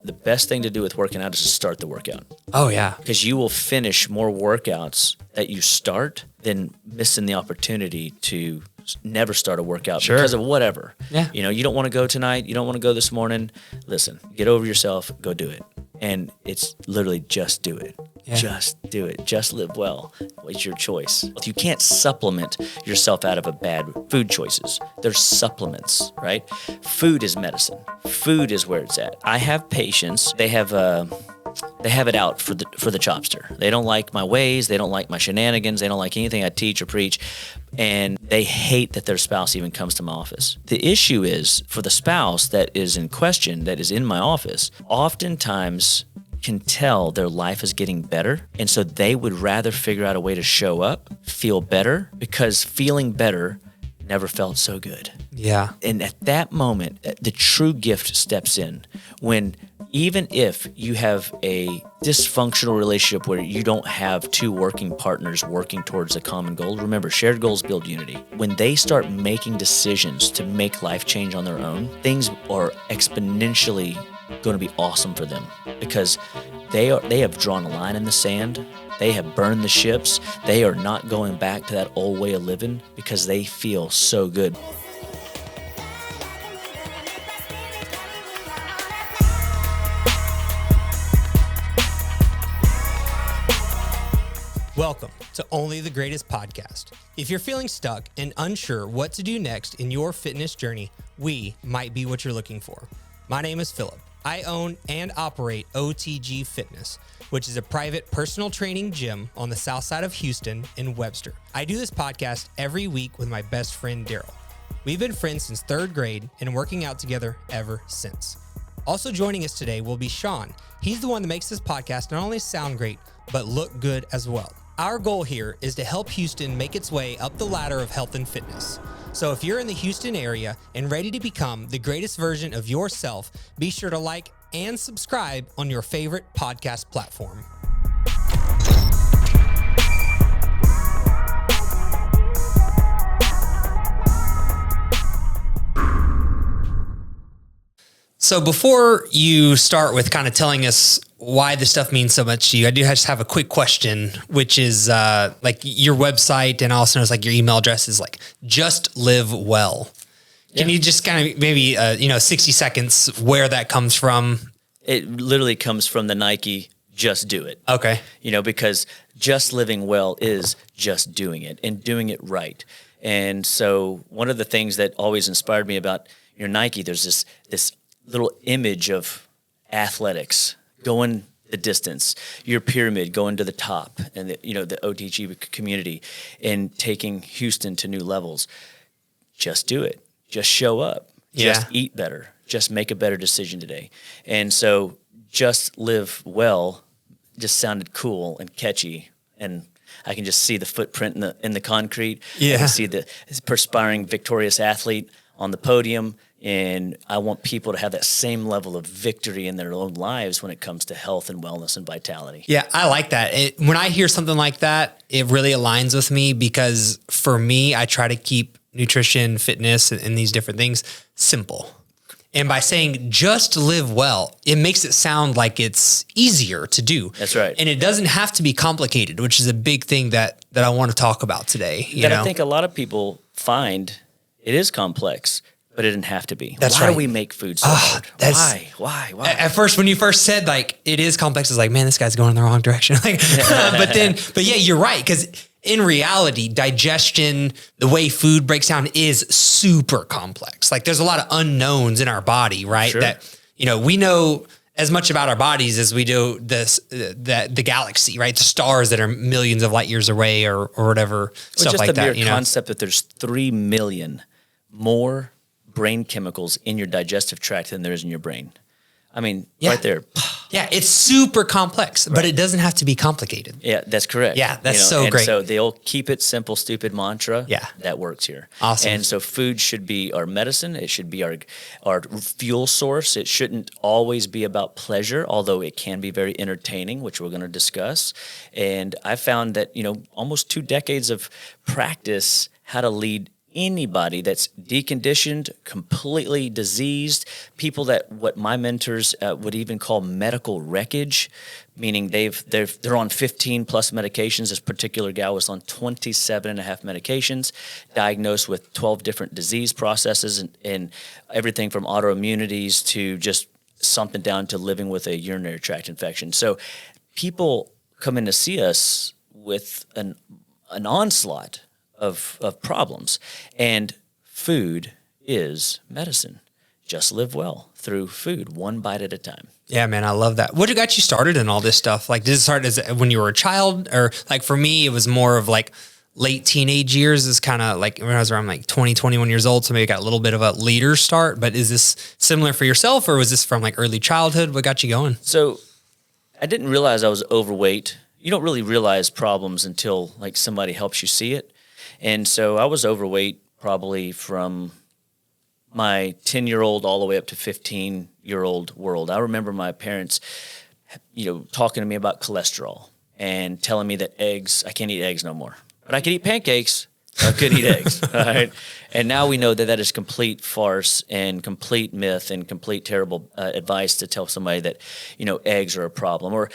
the best thing to do with working out is to start the workout. Oh, yeah. Because you will finish more workouts that you start than missing the opportunity to never start a workout because of whatever. Yeah. You don't want to go tonight. You don't want to go this morning. Listen, get over yourself. Go do it. And it's literally just do it. Yeah. Just do it. Just live well. It's your choice. You can't supplement yourself out of a bad food choices. There's supplements, right? Food is medicine. Food is where it's at. I have patients. They have it out for the chopster. They don't like my ways. They don't like my shenanigans. They don't like anything I teach or preach. And they hate that their spouse even comes to my office. The issue is for the spouse that is in question, that is in my office, oftentimes can tell their life is getting better. And so they would rather figure out a way to show up, feel better, because feeling better never felt so good. Yeah. And at that moment, the true gift steps in when even if you have a dysfunctional relationship where you don't have two working partners working towards a common goal, remember, shared goals build unity. When they start making decisions to make life change on their own, things are exponentially going to be awesome for them because they have drawn a line in the sand. They have burned the ships. They are not going back to that old way of living because they feel so good. Welcome to Only the Greatest Podcast. If you're feeling stuck and unsure what to do next in your fitness journey, we might be what you're looking for. My name is Philip. I own and operate OTG Fitness, which is a private personal training gym on the south side of Houston in Webster. I do this podcast every week with my best friend, Daryl. We've been friends since third grade and working out together ever since. Also joining us today will be Sean. He's the one that makes this podcast not only sound great, but look good as well. Our goal here is to help Houston make its way up the ladder of health and fitness. So if you're in the Houston area and ready to become the greatest version of yourself, be sure to like and subscribe on your favorite podcast platform. So before you start with kind of telling us why this stuff means so much to you, I do just have a quick question, which is like your website and also knows like your email address is like Just Live Well. Can you just kind of maybe 60 seconds where that comes from? It literally comes from the Nike Just Do It. Okay. Because just living well is just doing it and doing it right. And so one of the things that always inspired me about your Nike, there's this little image of athletics going the distance, your pyramid going to the top, and the OTG community, and taking Houston to new levels. Just do it. Just show up. Just eat better. Just make a better decision today. And so Just Live Well just sounded cool and catchy, and I can just see the footprint in the concrete. Yeah. I can see the perspiring victorious athlete on the podium. And I want people to have that same level of victory in their own lives when it comes to health and wellness and vitality. Yeah, I like that. When I hear something like that, it really aligns with me because for me, I try to keep nutrition, fitness, and these different things simple. And by saying just live well, it makes it sound like it's easier to do. That's right. And it doesn't have to be complicated, which is a big thing that I want to talk about today. I think a lot of people find it is complex. But it didn't have to be. That's Why right. do we make food so hard? Why? At first, when you first said like it is complex, it's like, man, this guy's going in the wrong direction. But yeah, you're right. Because in reality, digestion, the way food breaks down is super complex. Like there's a lot of unknowns in our body, right? Sure. That, we know as much about our bodies as we do the galaxy, right? The stars that are millions of light years away or whatever, stuff like that. Just the mere concept that there's 3 million more brain chemicals in your digestive tract than there is in your brain. I mean, right there. Yeah, it's super complex, but it doesn't have to be comcomplicated. Yeah, that's correct. Yeah, that's so great. So they'll keep it simple, stupid mantra. Yeah. That works here. Awesome. And so food should be our medicine. It should be our fuel source. It shouldn't always be about pleasure, although it can be very entertaining, which we're going to discuss. And I found that, almost 2 decades of practice how to lead anybody that's deconditioned, completely diseased, people that what my mentors would even call medical wreckage, meaning they're on 15 plus medications. This particular gal was on 27 and a half medications, diagnosed with 12 different disease processes and everything from autoimmunities to just something down to living with a urinary tract infection. So people come in to see us with an onslaught of problems, and food is medicine. Just live well through food, one bite at a time. Yeah, man, I love that. What got you started in all this stuff? Like, did it start as when you were a child, or like for me, it was more of like late teenage years. Is kind of like when I was around like 20, 21 years old. So maybe I got a little bit of a leader start. But is this similar for yourself, or was this from like early childhood? What got you going? So I didn't realize I was overweight. You don't really realize problems until like somebody helps you see it. And so I was overweight probably from my 10-year-old all the way up to 15-year-old world. I remember my parents, talking to me about cholesterol and telling me that I can't eat eggs no more. But I could eat pancakes. I could eat eggs. All right. And now we know that is complete farce and complete myth and complete terrible advice to tell somebody that, eggs are a problem. Or,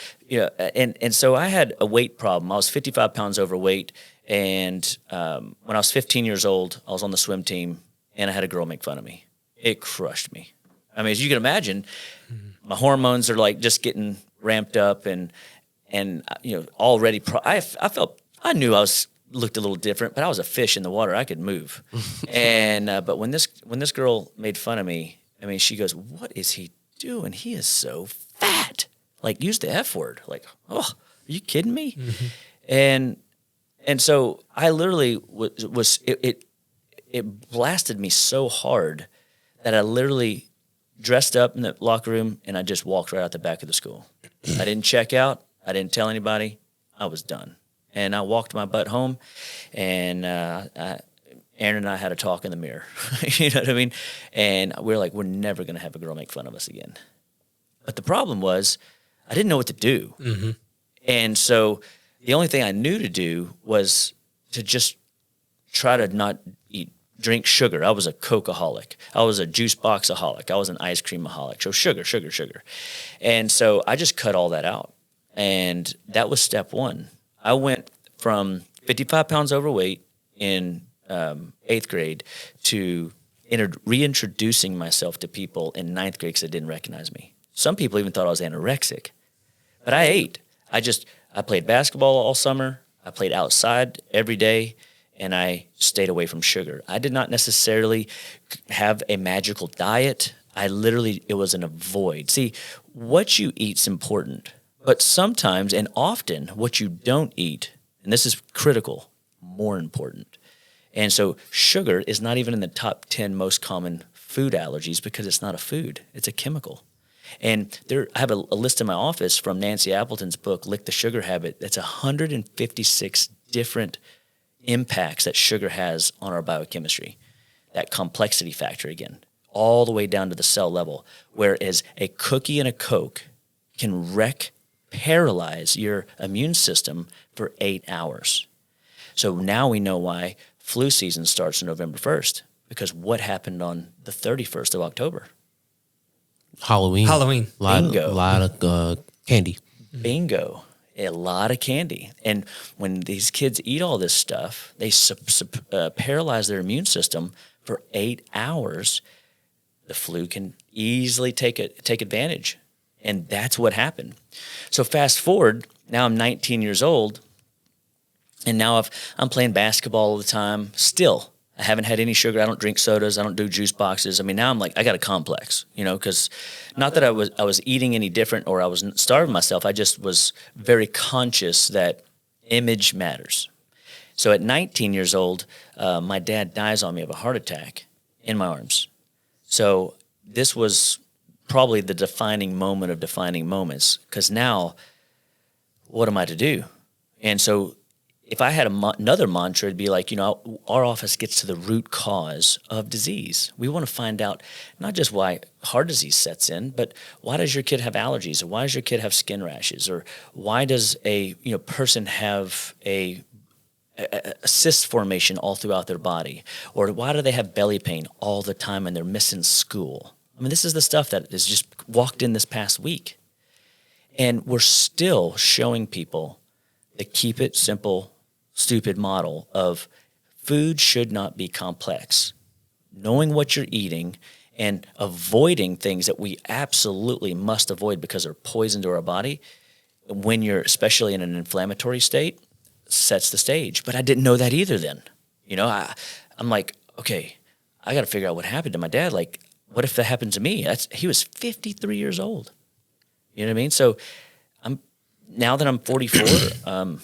and so I had a weight problem. I was 55 pounds overweight. And when I was 15 years old, I was on the swim team, and I had a girl make fun of me. It crushed me. I mean, as you can imagine, my hormones are like just getting ramped up, and already I knew I looked a little different, but I was a fish in the water. I could move. And but when this girl made fun of me, I mean, she goes, "What is he doing? He is so fat." Like, use the F word. Like, oh, are you kidding me? Mm-hmm. And so I literally it blasted me so hard that I literally dressed up in the locker room and I just walked right out the back of the school. I didn't check out. I didn't tell anybody. I was done. And I walked my butt home, and Aaron and I had a talk in the mirror. You know what I mean? And we're like, we're never going to have a girl make fun of us again. But the problem was I didn't know what to do. Mm-hmm. And so the only thing I knew to do was to just try to not drink sugar. I was a Coke-aholic. I was a juice box-aholic. I was an ice cream-aholic. So sugar. And so I just cut all that out. And that was step one. I went from 55 pounds overweight in 8th grade to reintroducing myself to people in 9th grade because they didn't recognize me. Some people even thought I was anorexic. But I ate. I played basketball all summer. I played outside every day, and I stayed away from sugar. I did not necessarily have a magical diet. It was an avoid. See, what you eat's important, but sometimes and often what you don't eat, and this is critical, more important. And so sugar is not even in the top 10 most common food allergies because it's not a food, it's a chemical. And I have a list in my office from Nancy Appleton's book, Lick the Sugar Habit. That's 156 different impacts that sugar has on our biochemistry. That complexity factor again, all the way down to the cell level. Whereas a cookie and a Coke can paralyze your immune system for 8 hours. So now we know why flu season starts on November 1st, because what happened on the 31st of October? Halloween. Bingo. A lot of candy. Bingo. A lot of candy. And when these kids eat all this stuff, they paralyze their immune system for 8 hours. The flu can easily take advantage. And that's what happened. So fast forward, now I'm 19 years old, and now I'm playing basketball all the time. Still, I haven't had any sugar. I don't drink sodas. I don't do juice boxes. I mean, now I'm like, I got a complex, because not that I was eating any different or I was starving myself. I just was very conscious that image matters. So at 19 years old, my dad dies on me of a heart attack in my arms. So this was probably the defining moment of defining moments, because now what am I to do? And so if I had another mantra, it'd be like, our office gets to the root cause of disease. We want to find out not just why heart disease sets in, but why does your kid have allergies? Or why does your kid have skin rashes? Or why does a person have a cyst formation all throughout their body? Or why do they have belly pain all the time and they're missing school? I mean, this is the stuff that has just walked in this past week. And we're still showing people the keep it simple, stupid model of food should not be complex. Knowing what you're eating and avoiding things that we absolutely must avoid because they're poison to our body when you're especially in an inflammatory state sets the stage. But I didn't know that either then. You know, I'm like, okay, I got to figure out what happened to my dad. Like, what if that happened to me? He was 53 years old. You know what I mean? So now that I'm 44,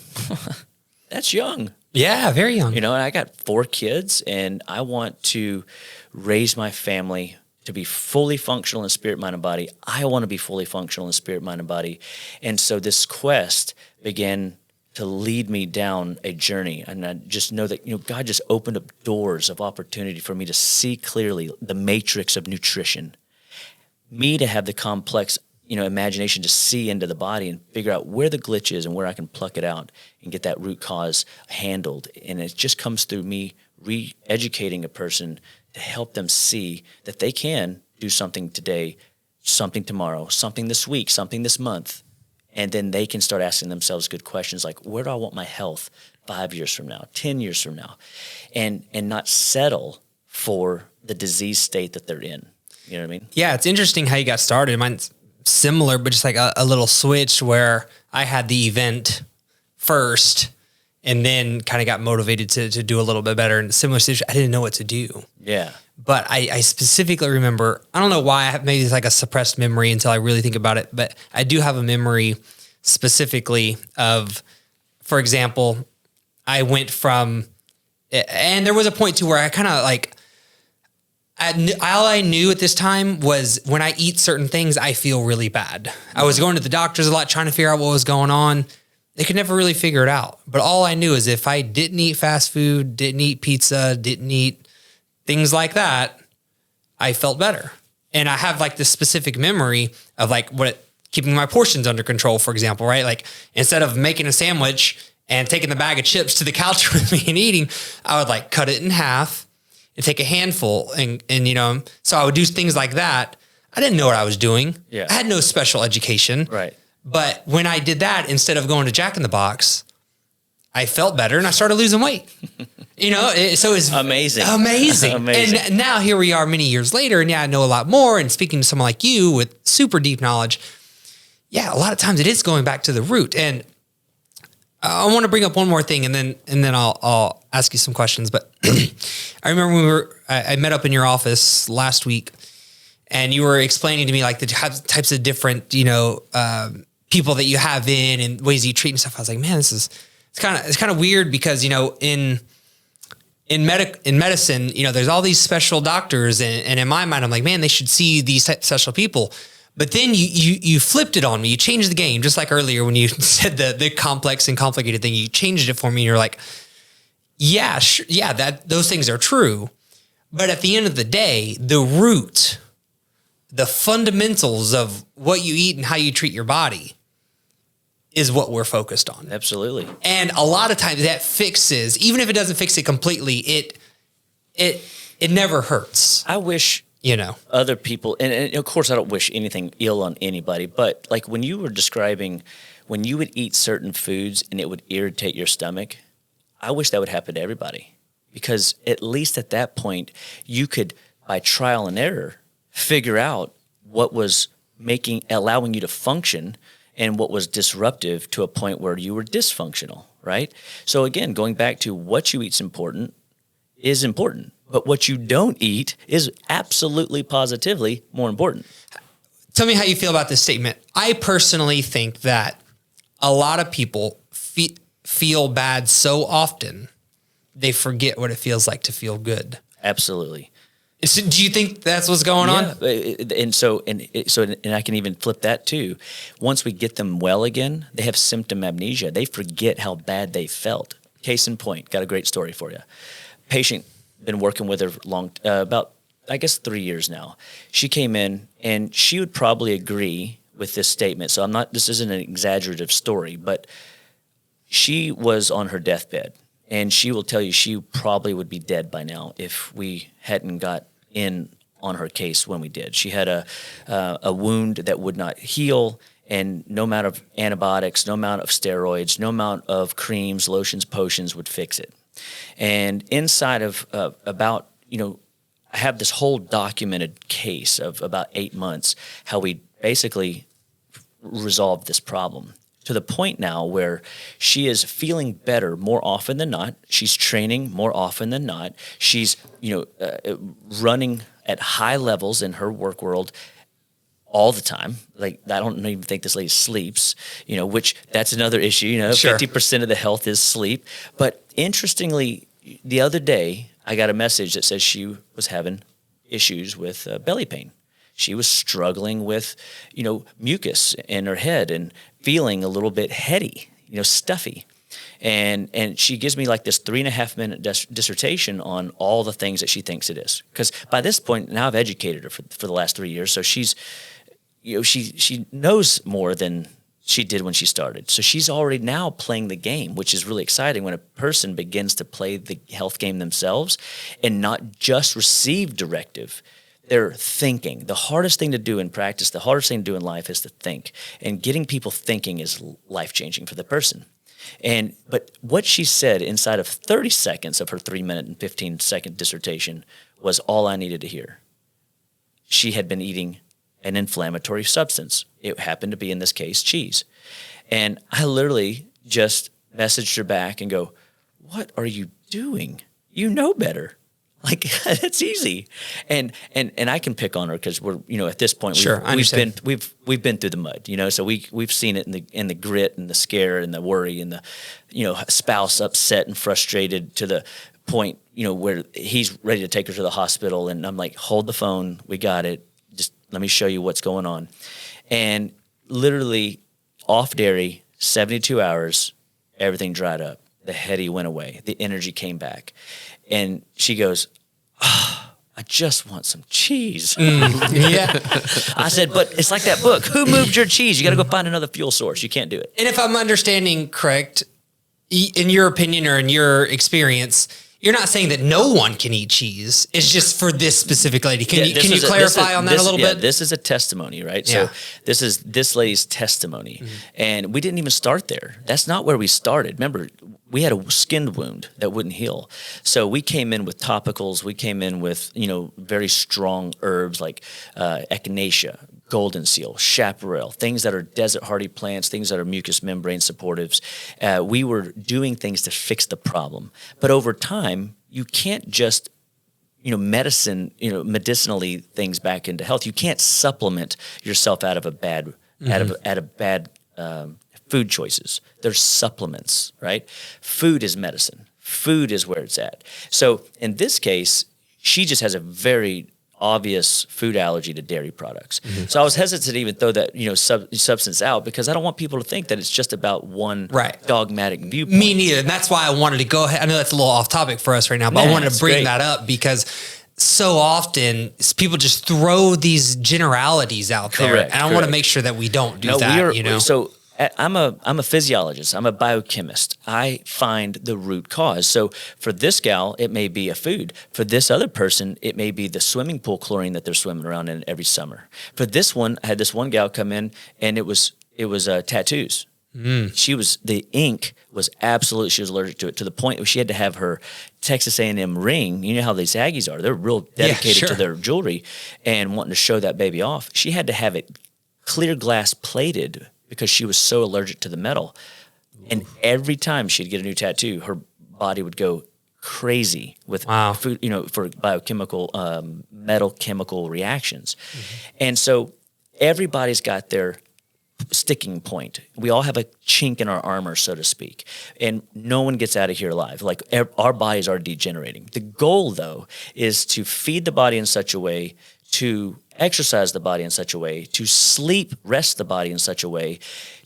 that's young. Yeah, very young. You know, and I got 4 kids, and I want to raise my family to be fully functional in spirit, mind, and body. I want to be fully functional in spirit, mind, and body. And so this quest began to lead me down a journey. And I just know that, God just opened up doors of opportunity for me to see clearly the matrix of nutrition. Me to have the complex, imagination to see into the body and figure out where the glitch is and where I can pluck it out and get that root cause handled. And it just comes through me re-educating a person to help them see that they can do something today, something tomorrow, something this week, something this month. And then they can start asking themselves good questions like, where do I want my health 5 years from now, 10 years from now? And not settle for the disease state that they're in. You know what I mean? Yeah, it's interesting how you got started. Mine's similar, but just like a little switch where I had the event first and then kind of got motivated to do a little bit better. In a similar situation, I didn't know what to do. Yeah. But I specifically remember, I don't know why, I have maybe it's like a suppressed memory until I really think about it, but I do have a memory specifically of, for example, I went from, and there was a point to where I kind of like, all I knew at this time was when I eat certain things, I feel really bad. I was going to the doctors a lot, trying to figure out what was going on. They could never really figure it out. But all I knew is if I didn't eat fast food, didn't eat pizza, didn't eat things like that, I felt better. And I have like this specific memory of like keeping my portions under control, for example, right? Like instead of making a sandwich and taking the bag of chips to the couch with me and eating, I would like cut it in half and take a handful and so I would do things like that. I didn't know what I was doing. Yeah. I had no special education. Right. But when I did that, instead of going to Jack in the Box, I felt better and I started losing weight. So it's amazing. And now here we are many years later, and I know a lot more. And speaking to someone like you with super deep knowledge, a lot of times it is going back to the root. And I want to bring up one more thing, and then I'll ask you some questions. But I remember when I met up in your office last week, and you were explaining to me like the types of different people that you have in and ways you treat and stuff. I was like, man, it's kind of weird because in medicine, there's all these special doctors, and in my mind, I'm like, man, they should see these special people. But then you flipped it on me. You changed the game, just like earlier when you said the complex and complicated thing. You changed it for me, and you're like, that those things are true. But at the end of the day, the root, the fundamentals of what you eat and how you treat your body is what we're focused on. Absolutely. And a lot of times that fixes, even if it doesn't fix it completely, it never hurts. I wish other people, and of course I don't wish anything ill on anybody, but like when you were describing when you would eat certain foods and it would irritate your stomach, I wish that would happen to everybody, because at least at that point you could, by trial and error, figure out what was allowing you to function and what was disruptive to a point where you were dysfunctional, right? So again, going back to what you eat is important, but what you don't eat is absolutely positively more important. Tell me how you feel about this statement. I personally think that a lot of people feel bad so often, they forget what it feels like to feel good. Absolutely. So do you think that's what's going on? And so I can even flip that too. Once we get them well again, they have symptom amnesia. They forget how bad they felt. Case in point, got a great story for you. Patient, been working with her about 3 years now. She came in and she would probably agree with this statement. So this isn't an exaggerative story, but she was on her deathbed and she will tell you she probably would be dead by now if we hadn't got in on her case when we did. She had a wound that would not heal, and no amount of antibiotics, no amount of steroids, no amount of creams, lotions, potions would fix it. And inside of about, I have this whole documented case of about 8 months, how we basically resolved this problem to the point now where she is feeling better more often than not. She's training more often than not. She's, running at high levels in her work world all the time. Like, I don't even think this lady sleeps, which that's another issue. Sure. 50% of the health is sleep. But interestingly, the other day, I got a message that says she was having issues with belly pain. She was struggling with, mucus in her head and feeling a little bit heady, stuffy. And she gives me like this 3.5 minute dissertation on all the things that she thinks it is. Because by this point, now I've educated her for the last 3 years. So she's, she knows more than she did when she started. So she's already now playing the game, which is really exciting when a person begins to play the health game themselves and not just receive directive. They're thinking. The hardest thing to do in practice, the hardest thing to do in life is to think. And getting people thinking is life-changing for the person. But what she said inside of 30 seconds of her 3-minute and 15-second dissertation was all I needed to hear. She had been eating an inflammatory substance. It happened to be, in this case, cheese. And I literally just messaged her back and go, "What are you doing? You know better." Like, it's easy. And I can pick on her because we're, at this point, we've been through the mud, so we've seen it in the grit and the scare and the worry and the, spouse upset and frustrated to the point, where he's ready to take her to the hospital. And I'm like, hold the phone. We got it. Just let me show you what's going on. And literally off dairy, 72 hours, everything dried up. The heady went away. The energy came back. And she goes, I just want some cheese. Yeah. I said, but it's like that book. Who moved your cheese? You got to go find another fuel source. You can't do it. And if I'm understanding correct, in your opinion or in your experience, you're not saying that no one can eat cheese. It's just for this specific lady. Can you clarify on that a little bit? This is a testimony, right? Yeah. So this is this lady's testimony. Mm-hmm. And we didn't even start there. That's not where we started. Remember, we had a skinned wound that wouldn't heal. So we came in with topicals. We came in with, very strong herbs like echinacea, golden seal, chaparral, things that are desert hardy plants, things that are mucous membrane supportives. We were doing things to fix the problem. But over time, you can't just, medicinally things back into health. You can't supplement yourself out of a bad, out of bad food choices. There's supplements, right? Food is medicine. Food is where it's at. So in this case, she just has a very obvious food allergy to dairy products. Mm-hmm. So I was hesitant to even throw that, substance out because I don't want people to think that it's just about one dogmatic viewpoint. Me neither. And that's why I wanted to go ahead. I know that's a little off topic for us right now, but I wanted to bring that up because so often people just throw these generalities out there. Correct, and I want to make sure that we don't do that. So I'm a physiologist. I'm a biochemist. I find the root cause. So for this gal, it may be a food. For this other person, it may be the swimming pool chlorine that they're swimming around in every summer. For this one, I had this one gal come in, and it was tattoos. The ink was absolutely, she was allergic to it to the point where she had to have her Texas A&M ring. You know how these Aggies are. They're real dedicated to their jewelry and wanting to show that baby off. She had to have it clear glass plated because she was so allergic to the metal. And every time she'd get a new tattoo, her body would go crazy with food, for biochemical, metal chemical reactions. Mm-hmm. And so everybody's got their sticking point. We all have a chink in our armor, so to speak, and no one gets out of here alive. Like our bodies are degenerating. The goal, though, is to feed the body in such a way, to exercise the body in such a way, to rest the body in such a way,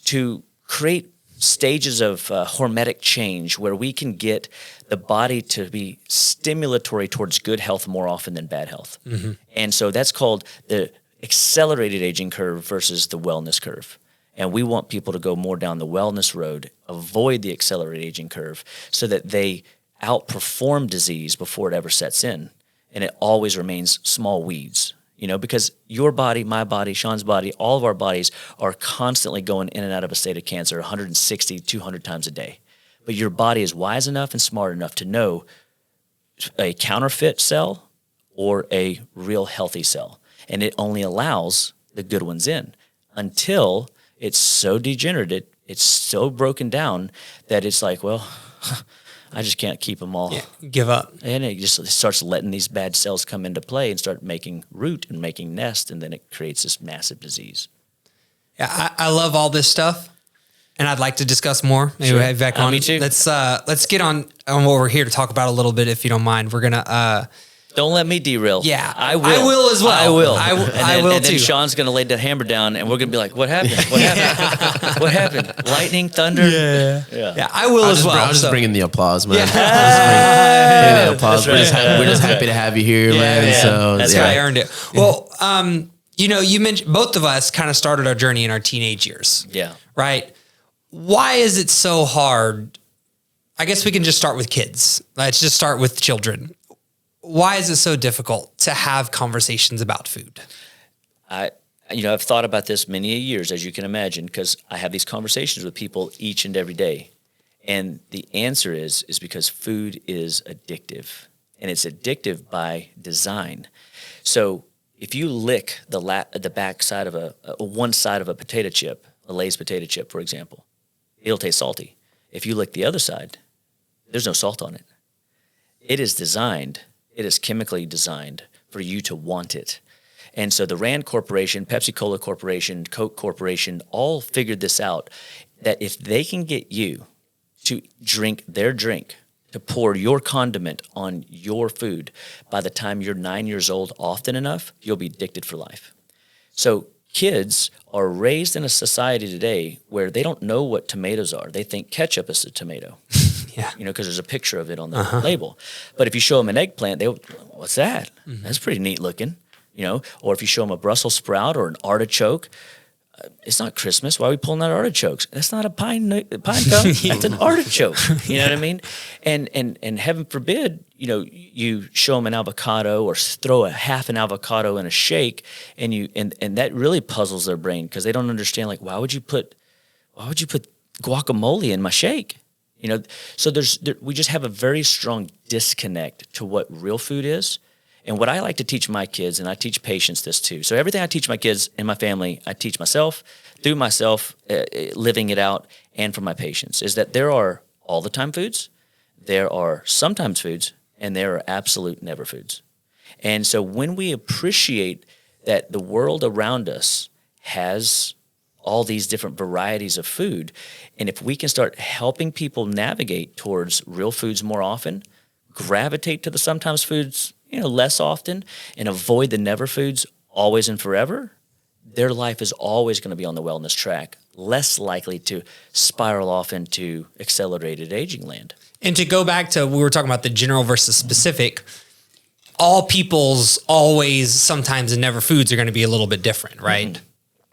to create stages of hormetic change where we can get the body to be stimulatory towards good health more often than bad health. Mm-hmm. And so that's called the accelerated aging curve versus the wellness curve. And we want people to go more down the wellness road, avoid the accelerated aging curve so that they outperform disease before it ever sets in. And it always remains small weeds, because your body, my body, Sean's body, all of our bodies are constantly going in and out of a state of cancer 160, 200 times a day. But your body is wise enough and smart enough to know a counterfeit cell or a real healthy cell. And it only allows the good ones in until it's so degenerated, it's so broken down that it's like, well, I just can't keep them all. Yeah, give up. And it just starts letting these bad cells come into play and start making root and making nest, and then it creates this massive disease. Yeah, I love all this stuff, and I'd like to discuss more. Maybe Sure. we'll have back on. Me too. Let's get on what we're here to talk about a little bit, if you don't mind. We're gonna. Don't let me derail. Yeah, I will. I will as well. I will. I and will then too. Sean's going to lay the hammer down, and we're going to be like, "What happened? What happened? What happened? Lightning, thunder." Yeah, I will as well. I'll just so- bring in the applause, man. Yeah. Bring in the applause. That's right. We're just happy to have you here, man. yeah. So That's I earned it. Well, you mentioned both of us kind of started our journey in our teenage years. Yeah. Right. Why is it so hard? I guess we can just start with kids. Let's just start with children. Why is it so difficult to have conversations about food? I've thought about this many years, as you can imagine, because I have these conversations with people each and every day. And the answer is because food is addictive, and it's addictive by design. So if you lick the back side of one side of a potato chip, a Lay's potato chip, for example, it'll taste salty. If you lick the other side, there's no salt on it. It is chemically designed for you to want it. And so the Rand Corporation, Pepsi-Cola Corporation, Coke Corporation all figured this out, that if they can get you to drink their drink, to pour your condiment on your food, by the time you're 9 years old often enough, you'll be addicted for life. So kids are raised in a society today where they don't know what tomatoes are. They think ketchup is a tomato. Yeah. Because there's a picture of it on the label. But if you show them an eggplant, what's that? That's pretty neat looking. Or if you show them a Brussels sprout or an artichoke, it's not Christmas. Why are we pulling out artichokes? That's not a pine cone. That's an artichoke. You know what I mean? And heaven forbid, you show them an avocado or throw half an avocado in a shake, and that really puzzles their brain, because they don't understand, like, why would you put guacamole in my shake? So we just have a very strong disconnect to what real food is. And what I like to teach my kids, and I teach patients this too. So everything I teach my kids and my family, I teach myself, through myself, living it out, and for my patients, is that there are all the time foods, there are sometimes foods, and there are absolute never foods. And so when we appreciate that the world around us has all these different varieties of food, and if we can start helping people navigate towards real foods more often, gravitate to the sometimes foods less often, and avoid the never foods always and forever, their life is always going to be on the wellness track, less likely to spiral off into accelerated aging land. And to go back to, we were talking about the general versus specific, all people's always, sometimes, and never foods are going to be a little bit different, right?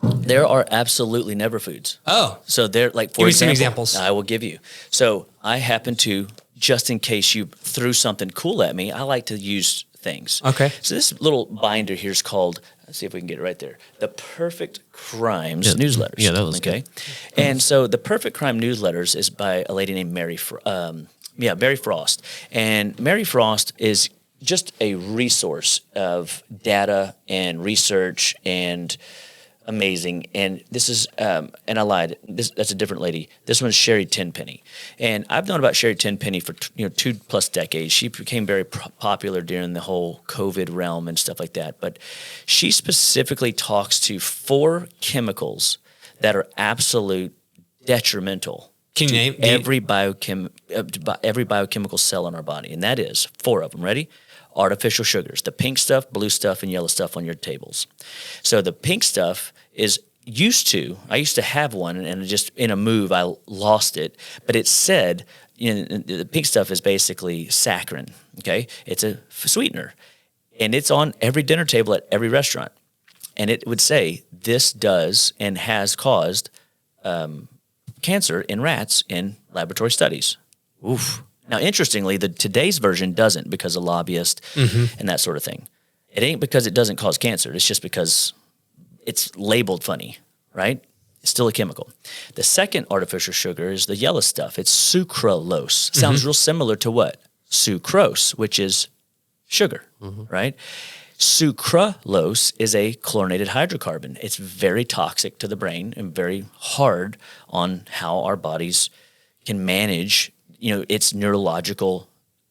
There are absolutely never foods. Oh. So they're like, for Give me example, some examples. I will give you. So I happen to, just in case you threw something cool at me, I like to use things. Okay. So this little binder here is called, let's see if we can get it right there, the Perfect Crimes Newsletters. Yeah, that was okay. Good. And so the Perfect Crime Newsletters is by a lady named Mary Frost. And Mary Frost is just a resource of data and research and amazing. And this is, and I lied, that's a different lady. This one's Sherry Tenpenny. And I've known about Sherry Tenpenny for 2+ decades. She became very popular during the whole COVID realm and stuff like that. But she specifically talks to 4 chemicals that are absolute detrimental Can you name every biochemical cell in our body. And that is 4 of them. Ready? Artificial sugars, the pink stuff, blue stuff, and yellow stuff on your tables. So the pink stuff is I used to have one, and just in a move, I lost it. But it said, the pink stuff is basically saccharin, okay? It's a sweetener, and it's on every dinner table at every restaurant. And it would say, this does and has caused cancer in rats in laboratory studies. Oof. Now, interestingly, today's version doesn't because of lobbyists and that sort of thing. It ain't because it doesn't cause cancer. It's just because it's labeled funny, right? It's still a chemical. The second artificial sugar is the yellow stuff. It's sucralose. Sounds real similar to what? Sucrose, which is sugar, right? Sucralose is a chlorinated hydrocarbon. It's very toxic to the brain and very hard on how our bodies can manage, its neurological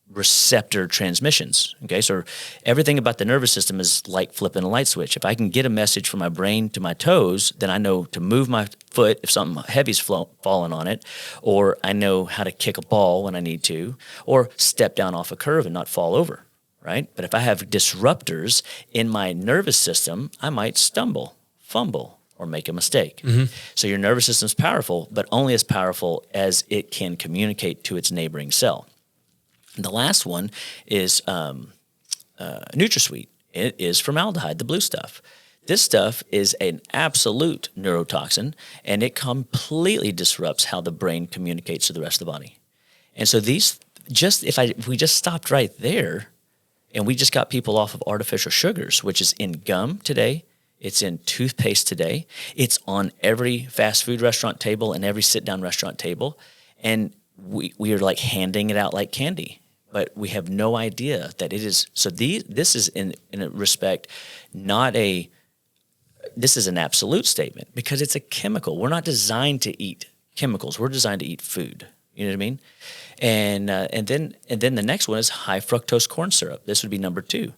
receptor transmissions. Okay, so everything about the nervous system is like flipping a light switch. If I can get a message from my brain to my toes, then I know to move my foot if something heavy's falling on it, or I know how to kick a ball when I need to, or step down off a curve and not fall over, right? But if I have disruptors in my nervous system, I might stumble, fumble, or make a mistake. So your nervous system is powerful, but only as powerful as it can communicate to its neighboring cell. And the last one is NutraSweet. It is formaldehyde, the blue stuff. This stuff is an absolute neurotoxin, and it completely disrupts how the brain communicates to the rest of the body. And so if we just stopped right there, and we just got people off of artificial sugars, which is in gum today, it's in toothpaste today, it's on every fast food restaurant table and every sit-down restaurant table, and we are like handing it out like candy. But we have no idea that it is. So this is in a respect, this is an absolute statement because it's a chemical. We're not designed to eat chemicals. We're designed to eat food. You know what I mean? And then the next one is high fructose corn syrup. This would be number 2.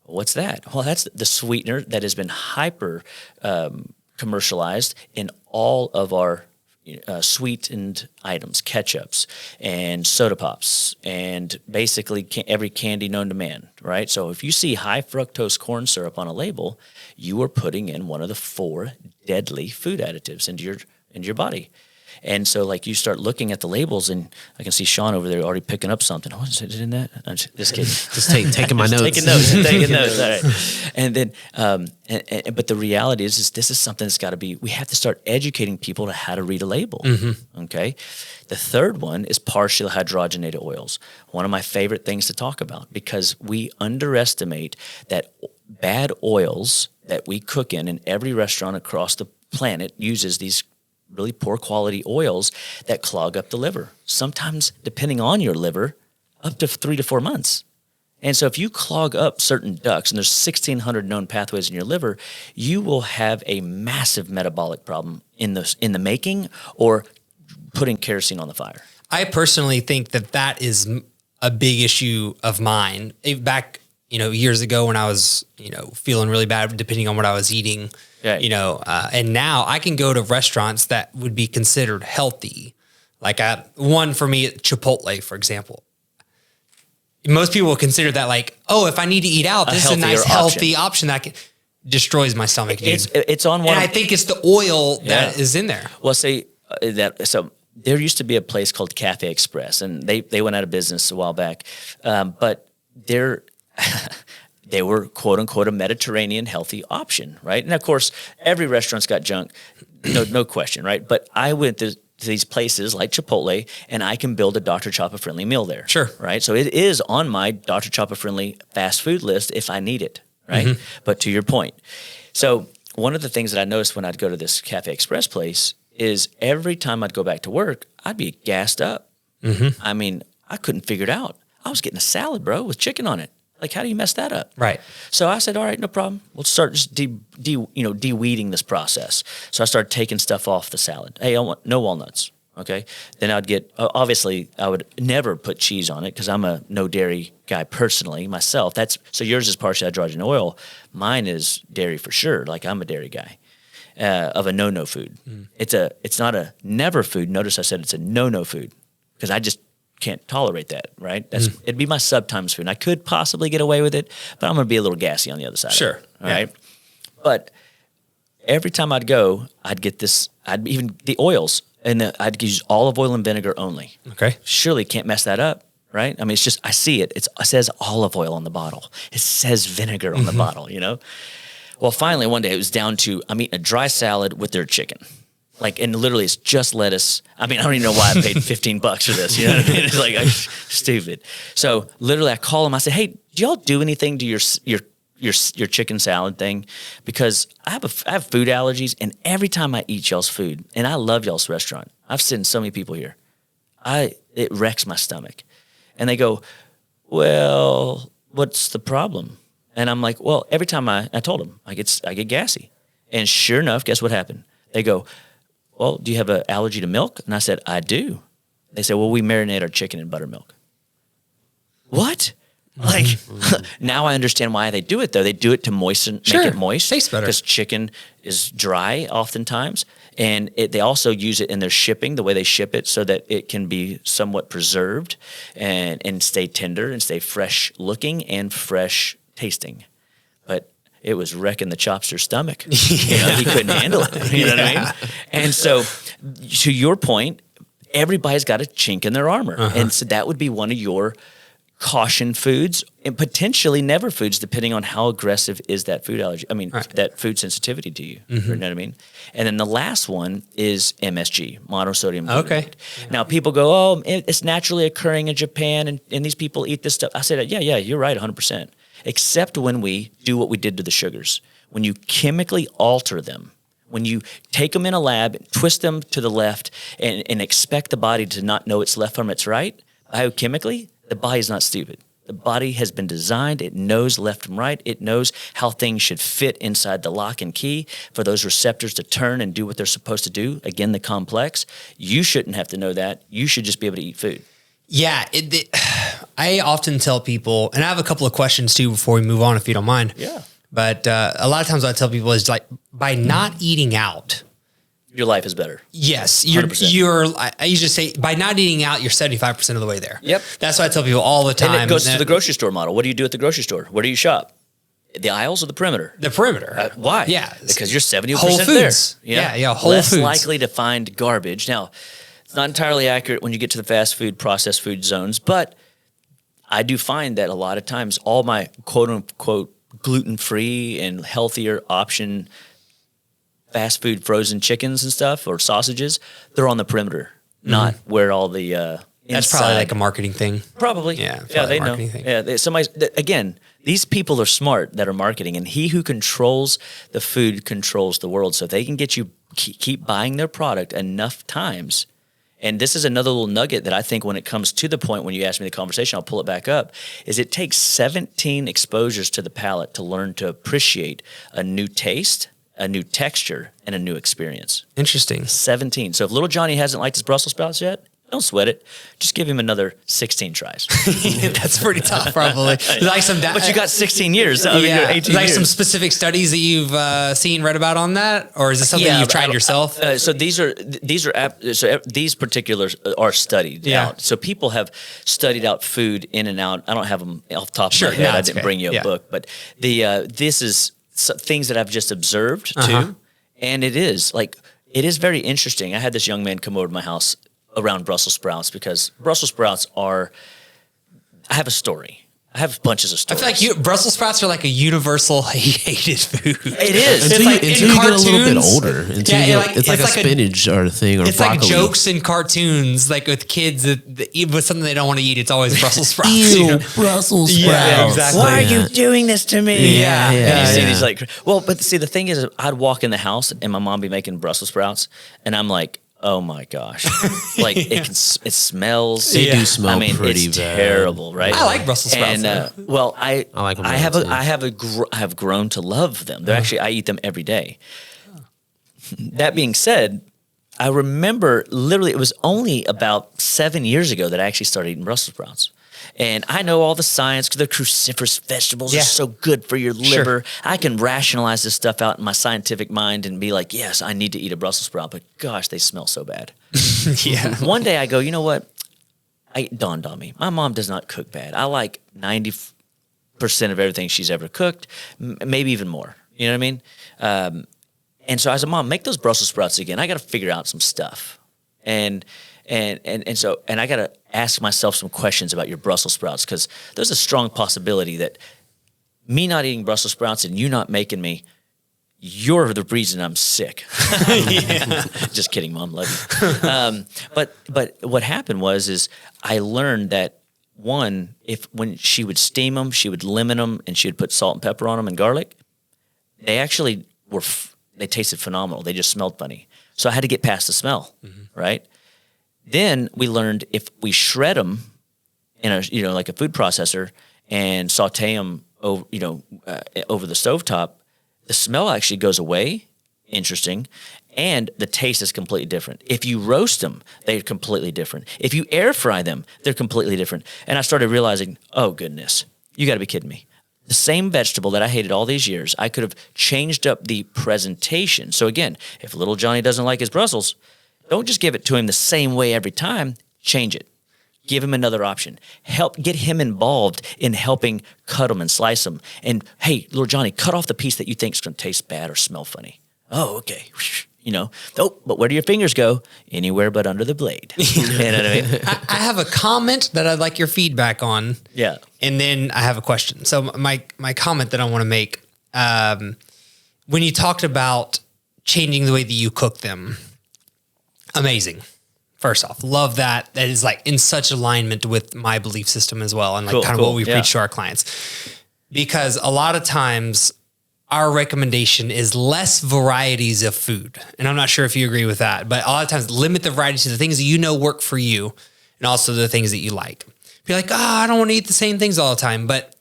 What's that? Well, that's the sweetener that has been hyper commercialized in all of our sweetened items, ketchups and soda pops, and basically every candy known to man, right? So if you see high fructose corn syrup on a label, you are putting in one of the 4 deadly food additives into your body. And so, like, you start looking at the labels, and I can see Sean over there already picking up something. Oh, is it in that? I'm just kidding. Just taking my notes. Taking notes. All right. And then, but the reality is this is something that's got to be. We have to start educating people to how to read a label. Okay. The third one is partially hydrogenated oils. One of my favorite things to talk about because we underestimate that bad oils that we cook in every restaurant across the planet uses these really poor quality oils that clog up the liver. Sometimes, depending on your liver, up to 3 to 4 months. And so if you clog up certain ducts, and there's 1,600 known pathways in your liver, you will have a massive metabolic problem in the making or putting kerosene on the fire. I personally think that is a big issue of mine. Back, years ago when I was, feeling really bad, depending on what I was eating, right. And now I can go to restaurants that would be considered healthy. Like one for me, Chipotle, for example. Most people will consider that like, oh, if I need to eat out, this is a nice healthy option that destroys my stomach, dude. It's on one. And I think it's the oil that is in there. Well, so there used to be a place called Cafe Express, and they went out of business a while back. But they were, quote unquote, a Mediterranean healthy option, right? And of course, every restaurant's got junk, no question, right? But I went to these places like Chipotle, and I can build a Dr. Chapa friendly meal there. Sure. Right? So it is on my Dr. Chapa friendly fast food list if I need it, right? But to your point. So one of the things that I noticed when I'd go to this Cafe Express place is every time I'd go back to work, I'd be gassed up. I mean, I couldn't figure it out. I was getting a salad, bro, with chicken on it. Like, how do you mess that up? Right. So I said, all right, no problem. We'll start just de-weeding this process. So I started taking stuff off the salad. Hey, I want no walnuts. Okay. Then I'd get, obviously, I would never put cheese on it because I'm a no dairy guy personally myself. So yours is partially hydrogenated oil. Mine is dairy for sure. Like, I'm a dairy guy of a no-no food. It's not a never food. Notice I said it's a no-no food because I just can't tolerate that, right? It'd be my sometimes food. And I could possibly get away with it, but I'm going to be a little gassy on the other side. Sure. Of it, all right. But every time I'd go, I'd get this, the oils, and I'd use olive oil and vinegar only. Okay. Surely can't mess that up, right? I mean, it's just, I see it. It says olive oil on the bottle. It says vinegar on the bottle, Well, finally, one day it was down to, I'm eating a dry salad with their chicken. Like, and literally it's just lettuce. I mean, I don't even know why I paid $15 for this. You know what I mean? It's like, stupid. So literally I call them. I say, hey, do y'all do anything to your chicken salad thing? Because I have food allergies, and every time I eat y'all's food, and I love y'all's restaurant. I've seen so many people here. It wrecks my stomach. And they go, well, what's the problem? And I'm like, well, every time I told them, I get gassy. And sure enough, guess what happened? They go, well, do you have an allergy to milk? And I said, I do. They said, well, we marinate our chicken in buttermilk. What? Like, now I understand why they do it, though. They do it to make it moist. Tastes better. Because chicken is dry oftentimes. And they also use it in their shipping, the way they ship it, so that it can be somewhat preserved and stay tender and stay fresh looking and fresh tasting. But it was wrecking the chopster's stomach. You know, he couldn't handle it. You know what I mean? And so, to your point, everybody's got a chink in their armor. And so that would be one of your caution foods and potentially never foods, depending on how aggressive is that food allergy. I mean, that food sensitivity to you. You know what I mean? And then the last one is MSG, monosodium glutamate. Okay. Now people go, oh, it's naturally occurring in Japan, and these people eat this stuff. I said, yeah, you're right, 100%. Except when we do what we did to the sugars, when you chemically alter them. When you take them in a lab, twist them to the left, and expect the body to not know its left from its right, biochemically, the body's not stupid. The body has been designed. It knows left from right. It knows how things should fit inside the lock and key for those receptors to turn and do what they're supposed to do. Again, the complex. You shouldn't have to know that. You should just be able to eat food. Yeah. I often tell people, and I have a couple of questions too before we move on, if you don't mind. Yeah. But a lot of times I tell people is like, by not eating out, your life is better. yes, 100%. I usually say by not eating out, you're 75% of the way there. Yep. That's what I tell people all the time. And it goes to the grocery store model. What do you do at the grocery store? Where do you shop? The aisles or the perimeter? The perimeter. Why? Yeah. Because you're 70% Whole there. Foods. You know? Yeah, Whole Less Foods. likely to find garbage. Now, it's not entirely accurate when you get to the fast food, processed food zones, but I do find that a lot of times all my quote-unquote gluten-free and healthier option fast food frozen chickens and stuff or sausages, they're on the perimeter, not where all the That's probably like a marketing thing. Probably. Yeah, They know. marketing thing. Yeah, again, these people are smart that are marketing, and he who controls the food controls the world. So if they can get you keep buying their product enough times, and this is another little nugget that I think when it comes to the point when you ask me the conversation, I'll pull it back up, is it takes 17 exposures to the palate to learn to appreciate a new taste, a new texture, and a new experience. Interesting. 17. So if little Johnny hasn't liked his Brussels sprouts yet, don't sweat it. Just give him another 16 tries. That's pretty tough, probably. Like But you got 16 years. I mean, you're 18 like years. some specific studies that you've read about on that, or is this something you've tried yourself? So these particulars are studied out. So people have studied out food in and out. I don't have them off the top of my head. I didn't bring you a book, but this is things that I've just observed too, and it is very interesting. I had this young man come over to my house around Brussels sprouts because Brussels sprouts I have a story. I have bunches of stories. I feel like Brussels sprouts are like a universal hated food. It is. Until like you in get a little bit cartoons. older. It's like a spinach or a thing or it's broccoli. like jokes in cartoons, like with kids that eat with something they don't want to eat. It's always Brussels sprouts. Ew, Brussels sprouts. Yeah, exactly. Why are you doing this to me? Yeah. And you see these but see, the thing is, I'd walk in the house and my mom be making Brussels sprouts, and I'm like, oh my gosh, like it smells. They do smell pretty it's bad. terrible, right? I like Brussels sprouts. And well, I like them I have grown to love them. They're actually, I eat them every day. That being said, I remember literally it was only about 7 years ago that I actually started eating Brussels sprouts. And I know all the science because they're cruciferous vegetables are so good for your liver. I can rationalize this stuff out in my scientific mind and be like, yes, I need to eat a Brussels sprout, but gosh, they smell so bad. One day I go, you know what? It dawned on me. My mom does not cook bad. I like 90% of everything she's ever cooked, maybe even more. You know what I mean? And so I said, Mom, make those Brussels sprouts again. I got to figure out some stuff. And I got to ask myself some questions about your Brussels sprouts because there's a strong possibility that me not eating Brussels sprouts and you not making me you're the reason I'm sick. Just kidding, Mom, love you. But what happened is I learned that when she would steam them, she would lemon them, and she would put salt and pepper on them and garlic. They actually they tasted phenomenal. They just smelled funny. So I had to get past the smell, right? Then we learned if we shred them in a like a food processor and saute them over the stovetop, the smell actually goes away. Interesting. And the taste is completely different. If you roast them, they're completely different. If you air fry them, they're completely different. And I started realizing, oh, goodness, you got to be kidding me. The same vegetable that I hated all these years, I could have changed up the presentation. So again, if little Johnny doesn't like his Brussels, don't just give it to him the same way every time. Change it. Give him another option. Get him involved in helping cut them and slice them. And hey, little Johnny, cut off the piece that you think is going to taste bad or smell funny. Oh, okay. Oh, but where do your fingers go? Anywhere but under the blade. You know what I mean? I have a comment that I'd like your feedback on. Yeah. And then I have a question. So my comment that I want to make, when you talked about changing the way that you cook them, amazing. First off, love that. That is like in such alignment with my belief system as well. And like kind of what we preach to our clients, because a lot of times our recommendation is less varieties of food. And I'm not sure if you agree with that, but a lot of times limit the variety to the things that you know work for you and also the things that you like. Be like, I don't want to eat the same things all the time. But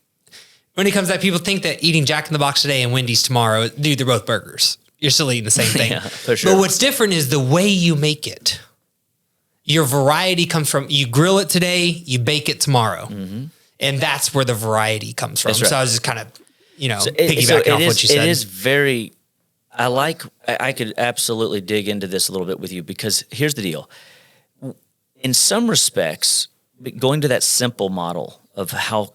when it comes to that, people think that eating Jack in the Box today and Wendy's tomorrow, dude, they're both burgers. You're still eating the same thing. Yeah, for sure. But what's different is the way you make it. Your variety comes from, you grill it today, you bake it tomorrow. Mm-hmm. And that's where the variety comes from. Right. So I was just kind of, piggybacking off what you said. It is very, I could absolutely dig into this a little bit with you, because here's the deal. In some respects, going to that simple model of how,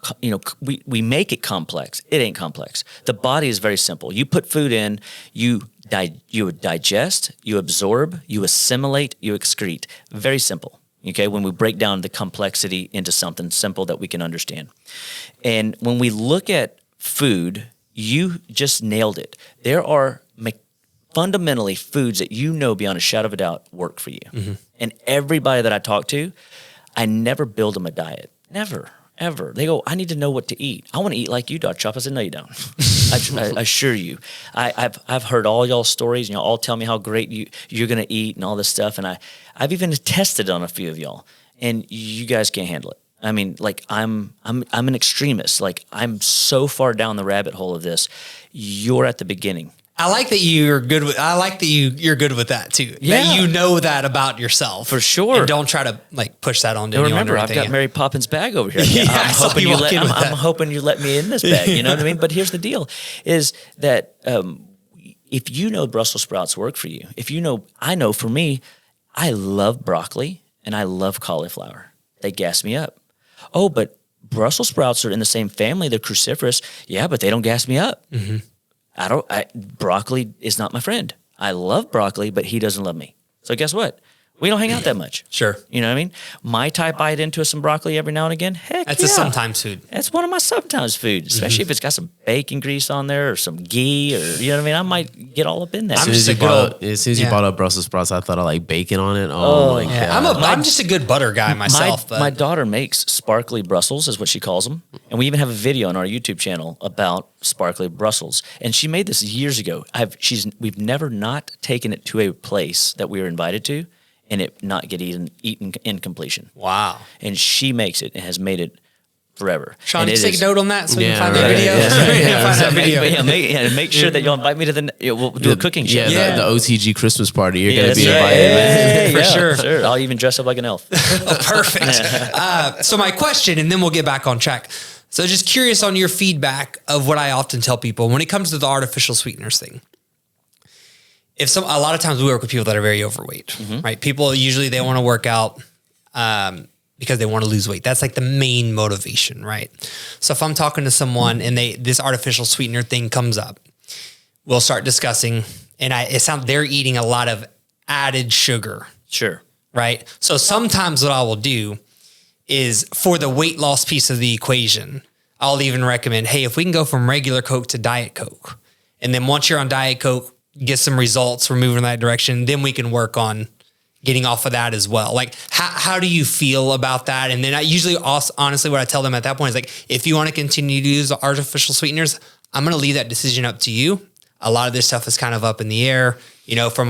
we make it complex. It ain't complex. The body is very simple. You put food in, you digest, you absorb, you assimilate, you excrete. Very simple. Okay, when we break down the complexity into something simple that we can understand. And when we look at food, you just nailed it. There are fundamentally foods that beyond a shadow of a doubt work for you. Mm-hmm. And everybody that I talk to, I never build them a diet. Never, ever. They go, I need to know what to eat. I want to eat like you, Dr. Chapa. I said, no, you don't. I assure you. I've heard all y'all's stories, and y'all all tell me how great you're going to eat and all this stuff. And I've even tested on a few of y'all, and you guys can't handle it. I mean, like I'm an extremist. Like I'm so far down the rabbit hole of this. You're at the beginning. I like that you're good with. I like that you're good with that too. Yeah, that you know that about yourself for sure. And don't try to like push that onto anyone. Remember, I've got Mary Poppins' bag over here. Yeah, I'm hoping you let me in this bag. You know what I mean? But here's the deal: is that if you know Brussels sprouts work for you, I know for me, I love broccoli and I love cauliflower. They gas me up. Oh, but Brussels sprouts are in the same family. They're cruciferous. Yeah, but they don't gas me up. Mm-hmm. Broccoli is not my friend. I love broccoli, but he doesn't love me. So guess what? We don't hang out that much. Sure. You know what I mean? My type bite into some broccoli every now and again. Heck, that's a sometimes food. That's one of my sometimes foods, especially if it's got some bacon grease on there or some ghee, or you know what I mean? I might get all up in that. As soon as you brought up Brussels sprouts, I thought of like bacon on it. Oh my God. I'm just a good butter guy myself. My daughter makes sparkly Brussels, is what she calls them, and we even have a video on our YouTube channel about sparkly Brussels. And she made this years ago. We've never not taken it to a place that we were invited to, and it not get eaten in completion. Wow. And she makes it and has made it forever. Sean, can you take a note on that so we can find that video? Make sure that you'll invite me to we'll do a cooking show. The OTG Christmas party. You're going to be invited. For sure. I'll even dress up like an elf. Oh, perfect. So my question, and then we'll get back on track. So just curious on your feedback of what I often tell people when it comes to the artificial sweeteners thing. A lot of times we work with people that are very overweight, mm-hmm. right? People usually they want to work out because they want to lose weight. That's like the main motivation, right? So if I'm talking to someone and this artificial sweetener thing comes up, we'll start discussing, and they're eating a lot of added sugar. Sure. Right? So sometimes what I will do is for the weight loss piece of the equation, I'll even recommend, hey, if we can go from regular Coke to Diet Coke, And then once you're on Diet Coke, get some results, we're moving in that direction, then we can work on getting off of that as well. Like, how do you feel about that? And then I usually also, honestly, what I tell them at that point is like, if you want to continue to use artificial sweeteners, I'm going to leave that decision up to you. A lot of this stuff is kind of up in the air, you know, from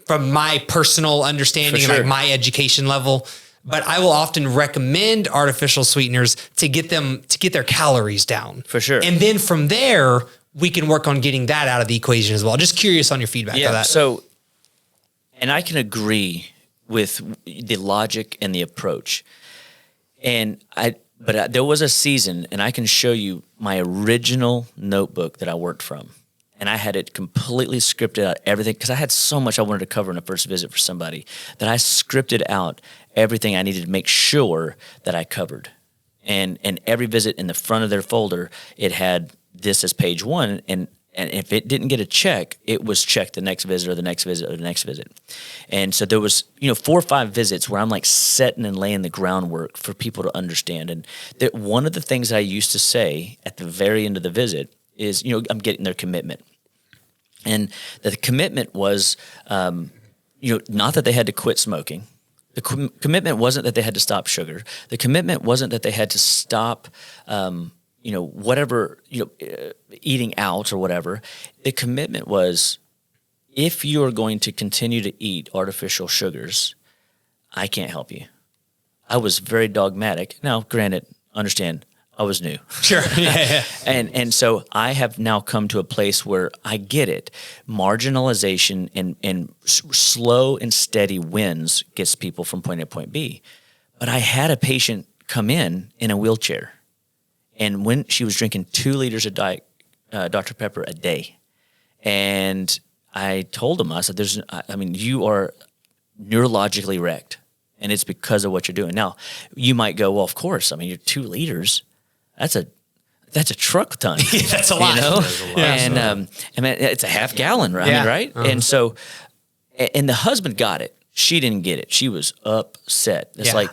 my personal understanding and like my education level. But I will often recommend artificial sweeteners to get their calories down. For sure. And then from there, we can work on getting that out of the equation as well. Just curious on your feedback of that. So, and I can agree with the logic and the approach. But there was a season, and I can show you my original notebook that I worked from. And I had it completely scripted out, everything, because I had so much I wanted to cover in a first visit for somebody that I scripted out everything I needed to make sure that I covered. And every visit in the front of their folder, it had this as page 1, and if it didn't get a check, it was checked the next visit or the next visit or the next visit. And so there was, 4 or 5 visits where I'm like setting and laying the groundwork for people to understand. And that one of the things I used to say at the very end of the visit is, I'm getting their commitment. And the commitment was, not that they had to quit smoking. The commitment wasn't that they had to stop sugar. The commitment wasn't that they had to stop eating out or whatever. The commitment was, if you're going to continue to eat artificial sugars, I can't help you. I was very dogmatic. Now, granted, understand, I was new. Sure. Yeah. And so I have now come to a place where I get it. Marginalization and slow and steady wins gets people from point A to point B. But I had a patient come in a wheelchair. And when she was drinking 2 liters of Diet Dr. Pepper a day, and I told him, I said, you are neurologically wrecked, and it's because of what you're doing. Now, you might go, well, of course. You're 2 liters. That's a truck ton. That's a lot. And it's a half gallon, right? Yeah. Right? Uh-huh. And so, and the husband got it. She didn't get it. She was upset. It's like,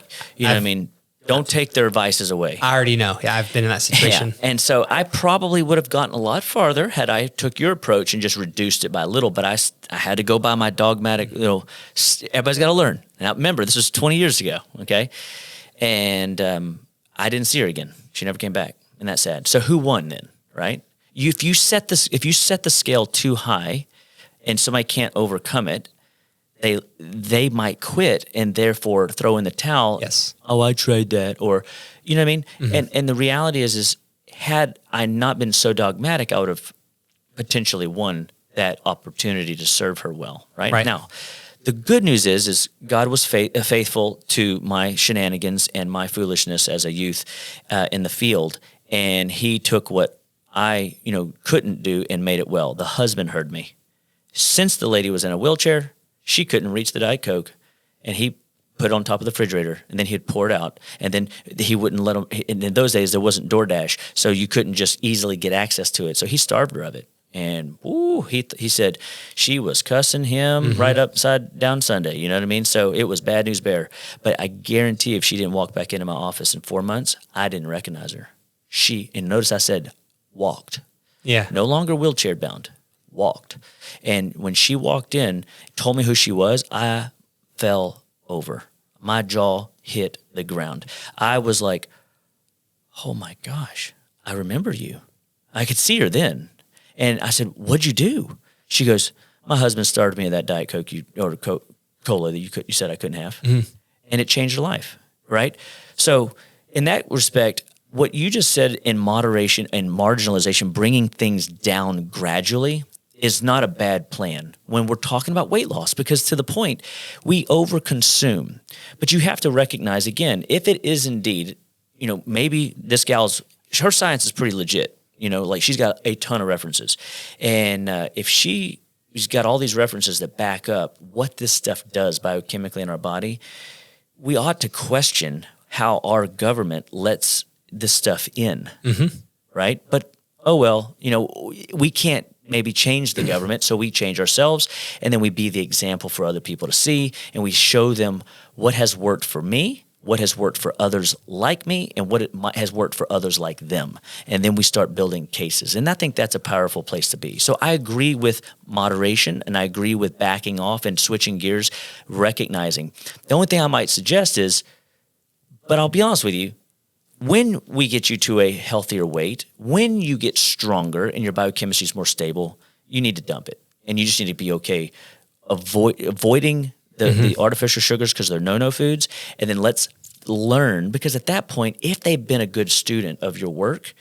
don't take their vices away. I already know. Yeah, I've been in that situation. Yeah. And so I probably would have gotten a lot farther had I took your approach and just reduced it by a little, but I had to go by my dogmatic, everybody's got to learn. Now, remember, this was 20 years ago, okay? And I didn't see her again. She never came back, and that's sad. So who won then, right? If you set the scale too high and somebody can't overcome it, they might quit and therefore throw in the towel. Yes. Oh, I tried that, or you know what I mean. Mm-hmm. And the reality is had I not been so dogmatic, I would have potentially won that opportunity to serve her well. Right now, the good news is God was faithful to my shenanigans and my foolishness as a youth in the field, and He took what I couldn't do and made it well. The husband heard me. Since the lady was in a wheelchair, she couldn't reach the Diet Coke, and he put it on top of the refrigerator, and then he'd pour it out, and then he wouldn't let him. And in those days, there wasn't DoorDash, so you couldn't just easily get access to it. So he starved her of it, and he said she was cussing him right upside down Sunday. You know what I mean? So it was bad news bear. But I guarantee if she didn't walk back into my office in 4 months, I didn't recognize her. And notice I said walked. Yeah. No longer wheelchair bound. Walked. And when she walked in, told me who she was, I fell over. My jaw hit the ground. I was like, oh my gosh, I remember you. I could see her then. And I said, what'd you do? She goes, my husband started me that Diet Coke or Cola that you said I couldn't have. Mm-hmm. And it changed her life, right? So in that respect, what you just said in moderation and marginalization, bringing things down gradually, is not a bad plan when we're talking about weight loss, because to the point, we overconsume. But you have to recognize, again, if it is indeed, maybe this her science is pretty legit, like she's got a ton of references. And if she's got all these references that back up what this stuff does biochemically in our body, we ought to question how our government lets this stuff in, right? But, we can't maybe change the government, so we change ourselves, and then we be the example for other people to see, and we show them what has worked for me, what has worked for others like me and what has worked for others like them. And then we start building cases. And I think that's a powerful place to be. So I agree with moderation, and I agree with backing off and switching gears, recognizing. The only thing I might suggest is, but I'll be honest with you, when we get you to a healthier weight, when you get stronger and your biochemistry is more stable, you need to dump it. And you just need to be okay avoiding the artificial sugars because they're no-no foods. And then let's learn, because at that point, if they've been a good student of your work,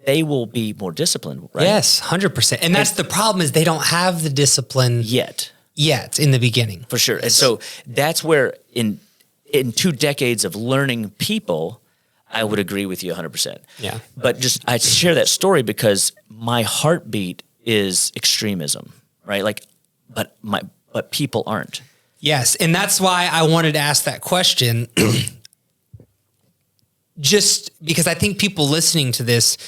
they will be more disciplined, right? Yes, 100%. And that's the problem, is they don't have the discipline yet in the beginning. For sure. And so that's where in 2 decades of learning people, I would agree with you 100%. Yeah. But I share that story because my heartbeat is extremism, right? Like, but people aren't. Yes, and that's why I wanted to ask that question, just because I think people listening to this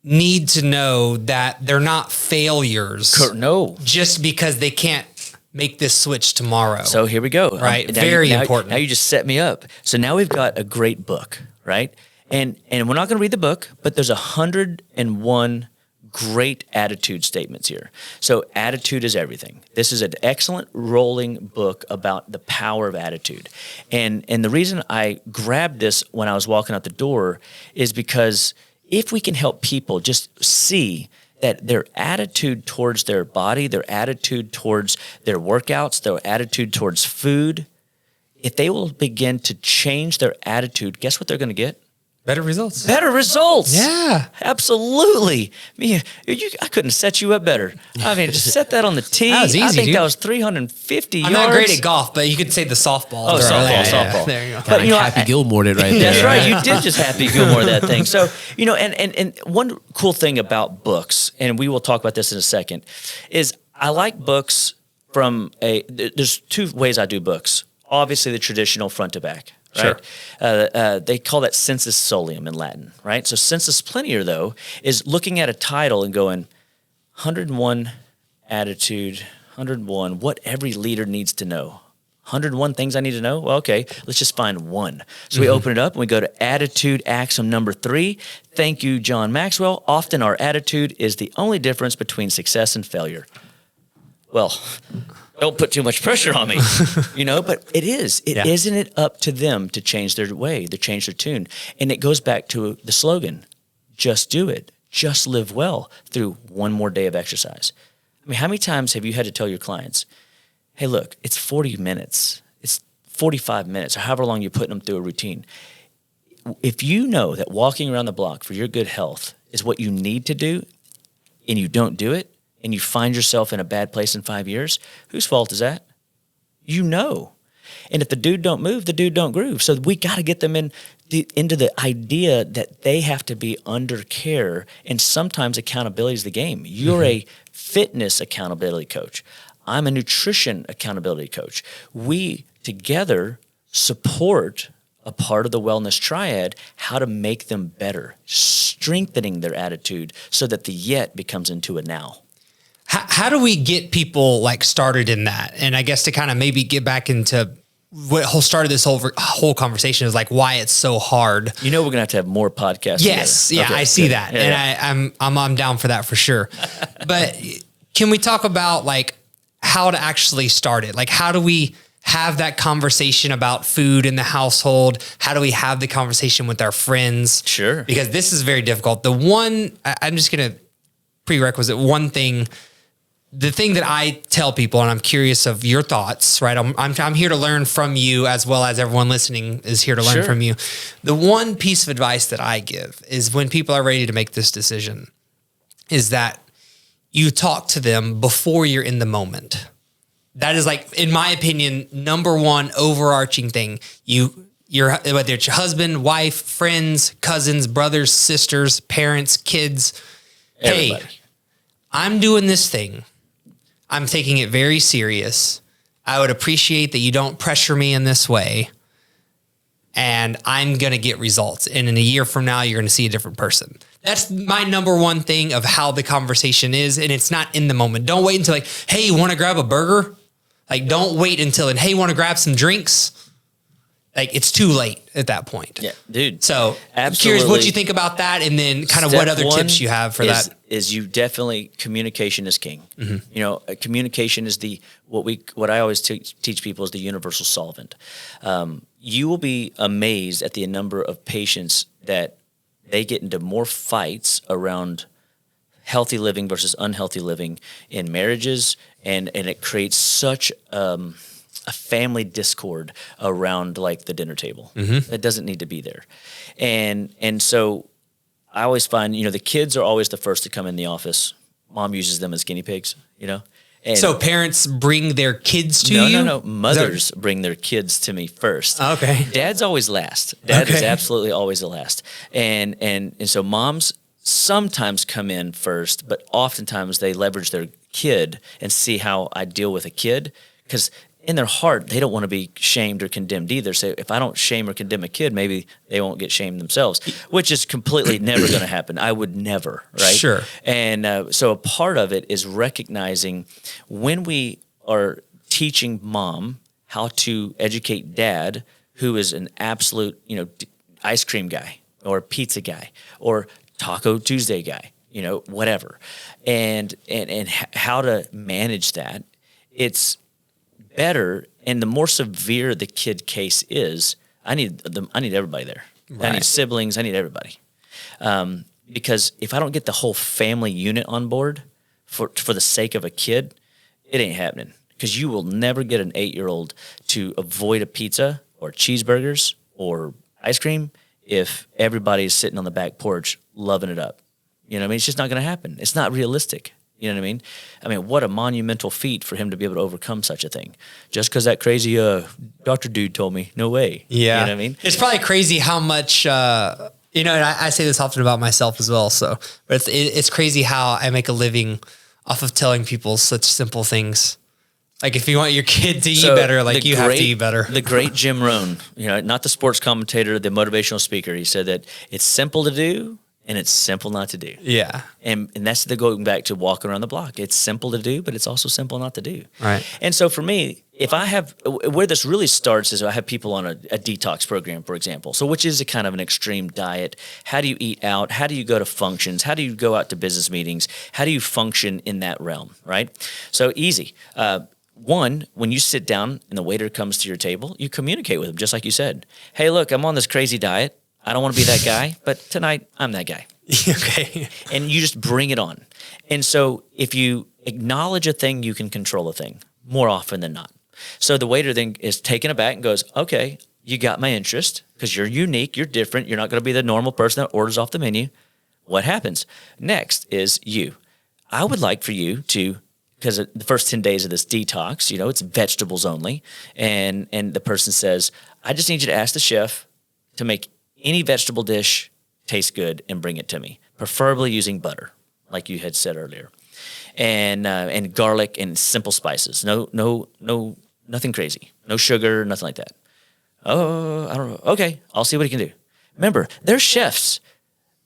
need to know that they're not failures. No. Just because they can't make this switch tomorrow. So here we go. Right, very important. Now you just set me up. So now we've got a great book, right? And we're not going to read the book, but there's 101 great attitude statements here. So attitude is everything. This is an excellent rolling book about the power of attitude. And the reason I grabbed this when I was walking out the door is because if we can help people just see that their attitude towards their body, their attitude towards their workouts, their attitude towards food, if they will begin to change their attitude, guess what they're going to get? Better results. Better results. Yeah. Absolutely. I couldn't set you up better. I mean, just set that on the tee. That was easy, I think dude. that was 350 I'm yards. not great at golf, but you could say the softball. Oh, softball. There you go. But, Happy Gilmore did right there. That's right. You did just Happy Gilmore that thing. So, and one cool thing about books, and we will talk about this in a second, is I like books there's 2 ways I do books. Obviously, the traditional front to back. Right? Sure. They call that sensus solium in Latin, right? So sensus plenior, though, is looking at a title and going, 101 attitude, 101, what every leader needs to know. 101 things I need to know? Well, okay, let's just find one. So we open it up and we go to attitude axiom number 3. Thank you, John Maxwell. Often our attitude is the only difference between success and failure. Well, don't put too much pressure on me, but it is. Isn't it up to them to change their way, to change their tune? And it goes back to the slogan, just do it. Just live well through one more day of exercise. I mean, how many times have you had to tell your clients, hey, look, it's 40 minutes. It's 45 minutes, or however long you're putting them through a routine. If you know that walking around the block for your good health is what you need to do, and you don't do it, and you find yourself in a bad place in 5 years, whose fault is that? And if the dude don't move, the dude don't groove. So we got to get them into the idea that they have to be under care, and sometimes accountability is the game. You're a fitness accountability coach. I'm a nutrition accountability coach. We together support a part of the wellness triad, how to make them better, strengthening their attitude so that the yet becomes into a now. How do we get people started in that? And I guess to kind of maybe get back into what started this whole conversation is why it's so hard. We're going to have more podcasts. Yes. Together. Yeah, okay, I see that. Yeah, and I'm down for that for sure. But can we talk about how to actually start it? How do we have that conversation about food in the household? How do we have the conversation with our friends? Sure. Because this is very difficult. I'm just going to prerequisite one thing. The thing that I tell people, and I'm curious of your thoughts, right? I'm here to learn from you, as well as everyone listening is here to learn from you. The one piece of advice that I give is when people are ready to make this decision is that you talk to them before you're in the moment. That is in my opinion, number one overarching thing. Whether it's your husband, wife, friends, cousins, brothers, sisters, parents, kids. Everybody. Hey, I'm doing this thing. I'm taking it very serious. I would appreciate that you don't pressure me in this way. And I'm going to get results. And in a year from now, you're going to see a different person. That's my number one thing of how the conversation is. And it's not in the moment. Don't wait until hey, you want to grab a burger? Don't wait until, hey, you want to grab some drinks? like it's too late at that point. Yeah, dude. So I'm absolutely. curious what you think about that, and then kind of what other tips you have for that. Is you definitely, communication is king. You know, communication is what I always teach people is the universal solvent. You will be amazed at the number of patients that they get into more fights around healthy living versus unhealthy living in marriages, and it creates such a family discord around like the dinner table. That doesn't need to be there. And so I always find, you know, the kids are always the first to come in the office. Mom uses them as guinea pigs, you know? And so parents bring their kids to you? No. Mothers bring their kids to me first. Okay. Dad's always last. Dad is absolutely always the last. And so moms sometimes come in first, but oftentimes they leverage their kid and see how I deal with a kid, because in their heart, they don't want to be shamed or condemned either. So if I don't shame or condemn a kid, maybe they won't get shamed themselves, which is completely never going to happen. I would never, right? Sure. And so a part of it is recognizing when we are teaching mom how to educate dad, who is an absolute, you know, ice cream guy or pizza guy or Taco Tuesday guy, you know, whatever, and how to manage that. It's better, and the more severe the kid case is, I need everybody there. Right. I need siblings. I need everybody, because if I don't get the whole family unit on board for the sake of a kid, it ain't happening. Because you will never get an 8-year-old to avoid a pizza or cheeseburgers or ice cream if everybody's sitting on the back porch loving it up. You know what I mean? It's just not going to happen. It's not realistic. You know what I mean? I mean, what a monumental feat for him to be able to overcome such a thing. Just because that crazy doctor dude told me, no way. Yeah. You know what I mean? It's probably crazy how much, you know, and I say this often about myself as well. So, but it's crazy how I make a living off of telling people such simple things. Like if you want your kid to eat better, like you have to eat better. The great Jim Rohn, you know, not the sports commentator, the motivational speaker, he said that it's simple to do and it's simple not to do. Yeah. And that's going back to walking around the block. It's simple to do, but it's also simple not to do. Right. And so for me, if I have, where this really starts is I have people on a detox program, for example. So which is a kind of an extreme diet. How do you eat out? How do you go to functions? How do you go out to business meetings? How do you function in that realm, right? So easy. One, when you sit down and the waiter comes to your table, you communicate with them, just like you said. Hey, look, I'm on this crazy diet. I don't want to be that guy, but tonight I'm that guy. Okay. And you just bring it on. And so if you acknowledge a thing, you can control a thing more often than not. So the waiter then is taken aback and goes, okay, you got my interest because you're unique, you're different. You're not going to be the normal person that orders off the menu. What happens? Next is you. I would like for you to, because the first 10 days of this detox, you know, it's vegetables only. And the person says, I just need you to ask the chef to make any vegetable dish taste good and bring it to me, preferably using butter, like you had said earlier, and garlic and simple spices. Nothing crazy. No sugar, nothing like that. Oh, I don't know. Okay, I'll see what he can do. Remember, they're chefs.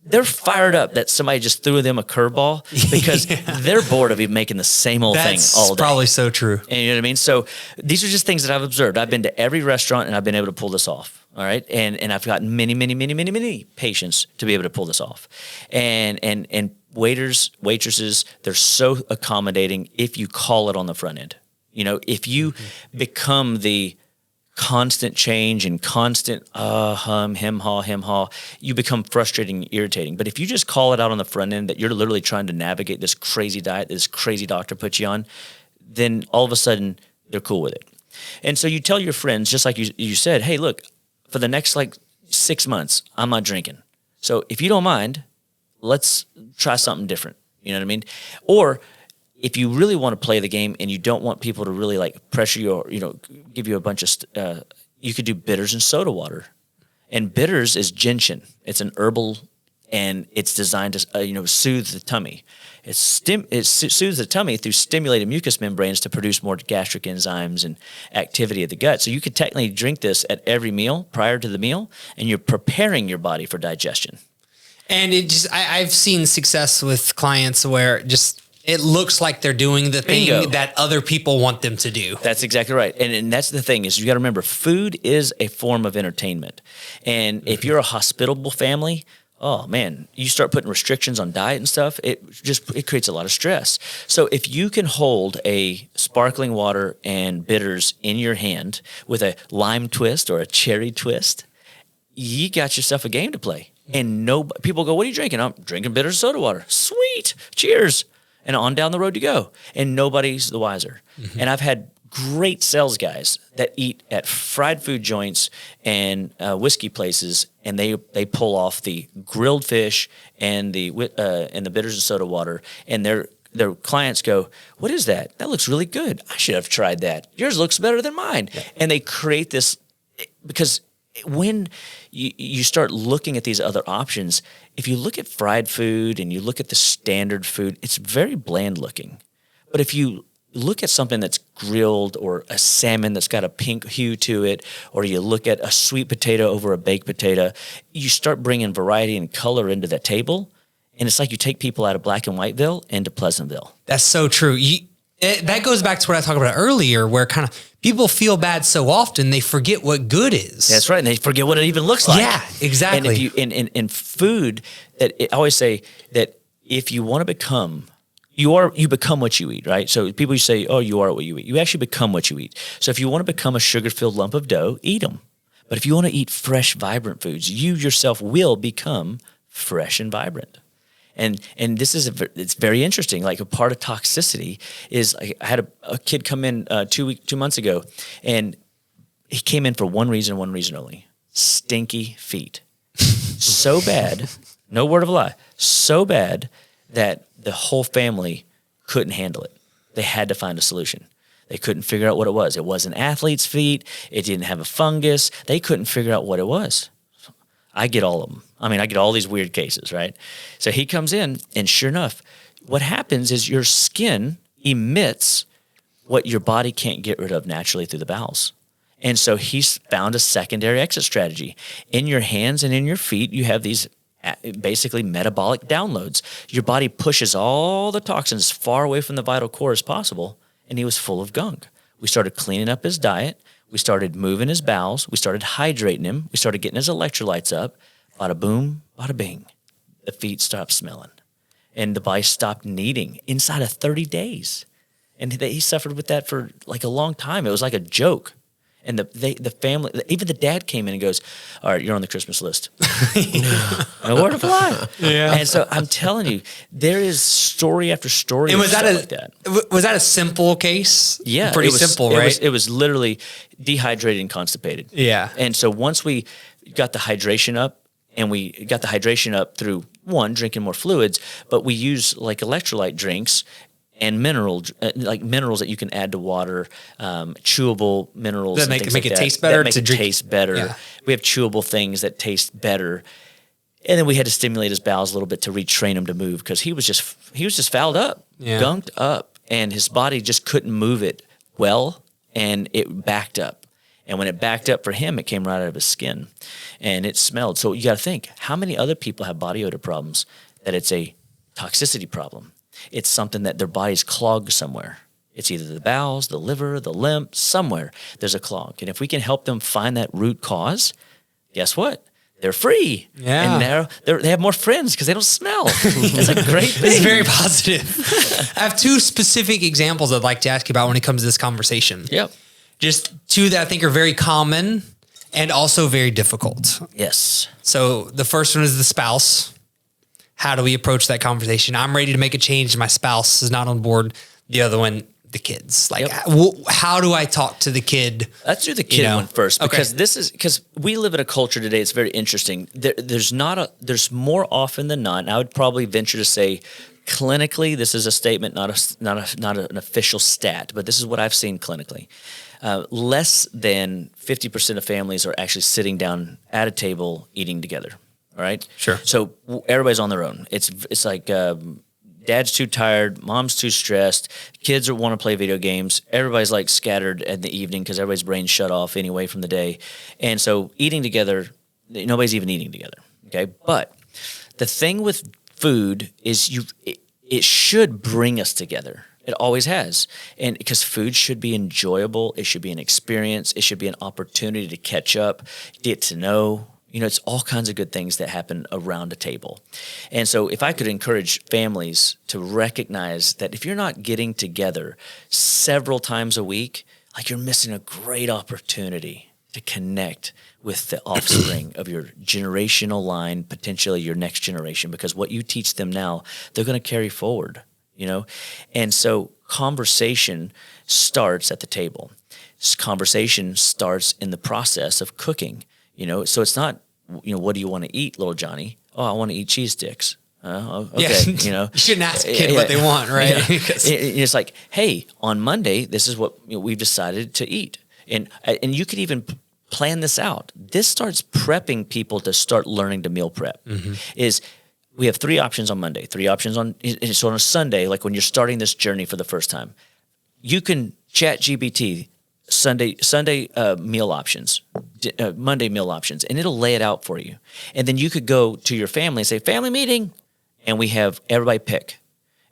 They're fired up that somebody just threw them a curveball because they're bored of even making the same old thing all day. That's probably so true. And you know what I mean? So these are just things that I've observed. I've been to every restaurant and I've been able to pull this off. All right. And I've gotten many patients to be able to pull this off. And waiters, waitresses, they're so accommodating if you call it on the front end. You know, if you become the constant change and constant him, haw, you become frustrating and irritating. But if you just call it out on the front end that you're literally trying to navigate this crazy diet that this crazy doctor puts you on, then all of a sudden they're cool with it. And so you tell your friends, just like you said, hey, look, for the next 6 months, I'm not drinking. So if you don't mind, let's try something different. You know what I mean? Or if you really want to play the game and you don't want people to really pressure you or, give you a bunch of, you could do bitters and soda water. And bitters is gentian. It's an herbal, and it's designed to, soothe the tummy. It soothes the tummy through stimulated mucous membranes to produce more gastric enzymes and activity of the gut. So you could technically drink this at every meal prior to the meal, and you're preparing your body for digestion. And I've seen success with clients where just It looks like they're doing the Bingo. thing that other people want them to do. That's exactly right. And that's the thing is you got to remember food is a form of entertainment. And if you're a hospitable family, oh man, you start putting restrictions on diet and stuff, it creates a lot of stress. So if you can hold a sparkling water and bitters in your hand with a lime twist or a cherry twist, you got yourself a game to play. And people go, what are you drinking? I'm drinking bitter soda water. Sweet. Cheers. And on down the road you go. And nobody's the wiser. Mm-hmm. And I've had great sales guys that eat at fried food joints and whiskey places, and they pull off the grilled fish and the bitters and soda water, and their clients go, what is that? That looks really good. I should have tried that. Yours looks better than mine. Yeah. And they create this because when you start looking at these other options, if you look at fried food and you look at the standard food, it's very bland looking. But if you look at something that's grilled or a salmon that's got a pink hue to it, or you look at a sweet potato over a baked potato, you start bringing variety and color into that table. And it's like you take people out of Black and Whiteville into Pleasantville. That's so true. That goes back to what I talked about earlier, where kind of people feel bad so often they forget what good is. That's right, and they forget what it even looks like. Yeah, exactly. And if you in food, I always say that if you want to become, you become what you eat, right? So people say, "Oh, you are what you eat." You actually become what you eat. So if you want to become a sugar-filled lump of dough, eat them. But if you want to eat fresh, vibrant foods, you yourself will become fresh and vibrant. And this is it's very interesting. Like a part of toxicity is I had a kid come in 2 months ago, and he came in for one reason only: stinky feet. So bad, no word of a lie, so bad that the whole family couldn't handle it. They had to find a solution. They couldn't figure out what it was. It wasn't athlete's feet. It didn't have a fungus. They couldn't figure out what it was. I get all of them. I mean, I get all these weird cases, right? So he comes in, and sure enough, what happens is your skin emits what your body can't get rid of naturally through the bowels. And so he's found a secondary exit strategy. In your hands and in your feet, you have these basically metabolic downloads. Your body pushes all the toxins as far away from the vital core as possible, and he was full of gunk. We started cleaning up his diet. We started moving his bowels. We started hydrating him. We started getting his electrolytes up. Bada boom, bada bing. The feet stopped smelling. And the body stopped needing inside of 30 days. And he suffered with that for like a long time. It was like a joke. And the family, even the dad came in and goes, all right, you're on the Christmas list. No word of a lie. Yeah. And so I'm telling you, there is story after story. And was that a simple case? Yeah. Pretty simple, right? It was literally dehydrated and constipated. Yeah. And so once we got the hydration up, and we got the hydration up through, one, drinking more fluids, but we use like electrolyte drinks and minerals that you can add to water, chewable minerals. That make it taste better? That make it taste better. Yeah. We have chewable things that taste better. And then we had to stimulate his bowels a little bit to retrain him to move, because he was just fouled up, gunked up, and his body just couldn't move it well, and it backed up. And when it backed up for him, it came right out of his skin, and it smelled. So you got to think, how many other people have body odor problems that it's a toxicity problem? It's something that their body's clogged somewhere. It's either the bowels, the liver, the lymph, somewhere there's a clog. And if we can help them find that root cause, guess what? They're free. Yeah. And they have more friends because they don't smell. It's a great thing. It's very positive. I have two specific examples I'd like to ask you about when it comes to this conversation. Yep. Just two that I think are very common and also very difficult. Yes. So the first one is the spouse. How do we approach that conversation? I'm ready to make a change. My spouse is not on board. The other one, the kids. Like, how do I talk to the kid? Let's do the kid one first, because because we live in a culture today. It's very interesting. There's more often than not, and I would probably venture to say, clinically, this is a statement, not an official stat, but this is what I've seen clinically. Less than 50% of families are actually sitting down at a table eating together. All right. Sure. So everybody's on their own. It's like dad's too tired, mom's too stressed, kids want to play video games. Everybody's like scattered in the evening because everybody's brain's shut off anyway from the day, and so eating together, nobody's even eating together. Okay, but the thing with food is it should bring us together. It always has. And because food should be enjoyable, it should be an experience, it should be an opportunity to catch up, get to know. It's all kinds of good things that happen around a table. And so if I could encourage families to recognize that if you're not getting together several times a week, like you're missing a great opportunity to connect with the offspring of your generational line, potentially your next generation, because what you teach them now, they're going to carry forward, And so conversation starts at the table. Conversation starts in the process of cooking, So it's not, what do you want to eat, little Johnny? Oh, I want to eat cheese sticks. Okay, You shouldn't ask a kid what they want, right? It's like, hey, on Monday, this is what we've decided to eat. And you could even plan this out. This starts prepping people to start learning to meal prep. Is we have 3 options on Monday, 3 options so on a Sunday, like when you're starting this journey for the first time, you can chat GPT Sunday meal options, Monday meal options, and it'll lay it out for you. And then you could go to your family and say, family meeting, and we have everybody pick.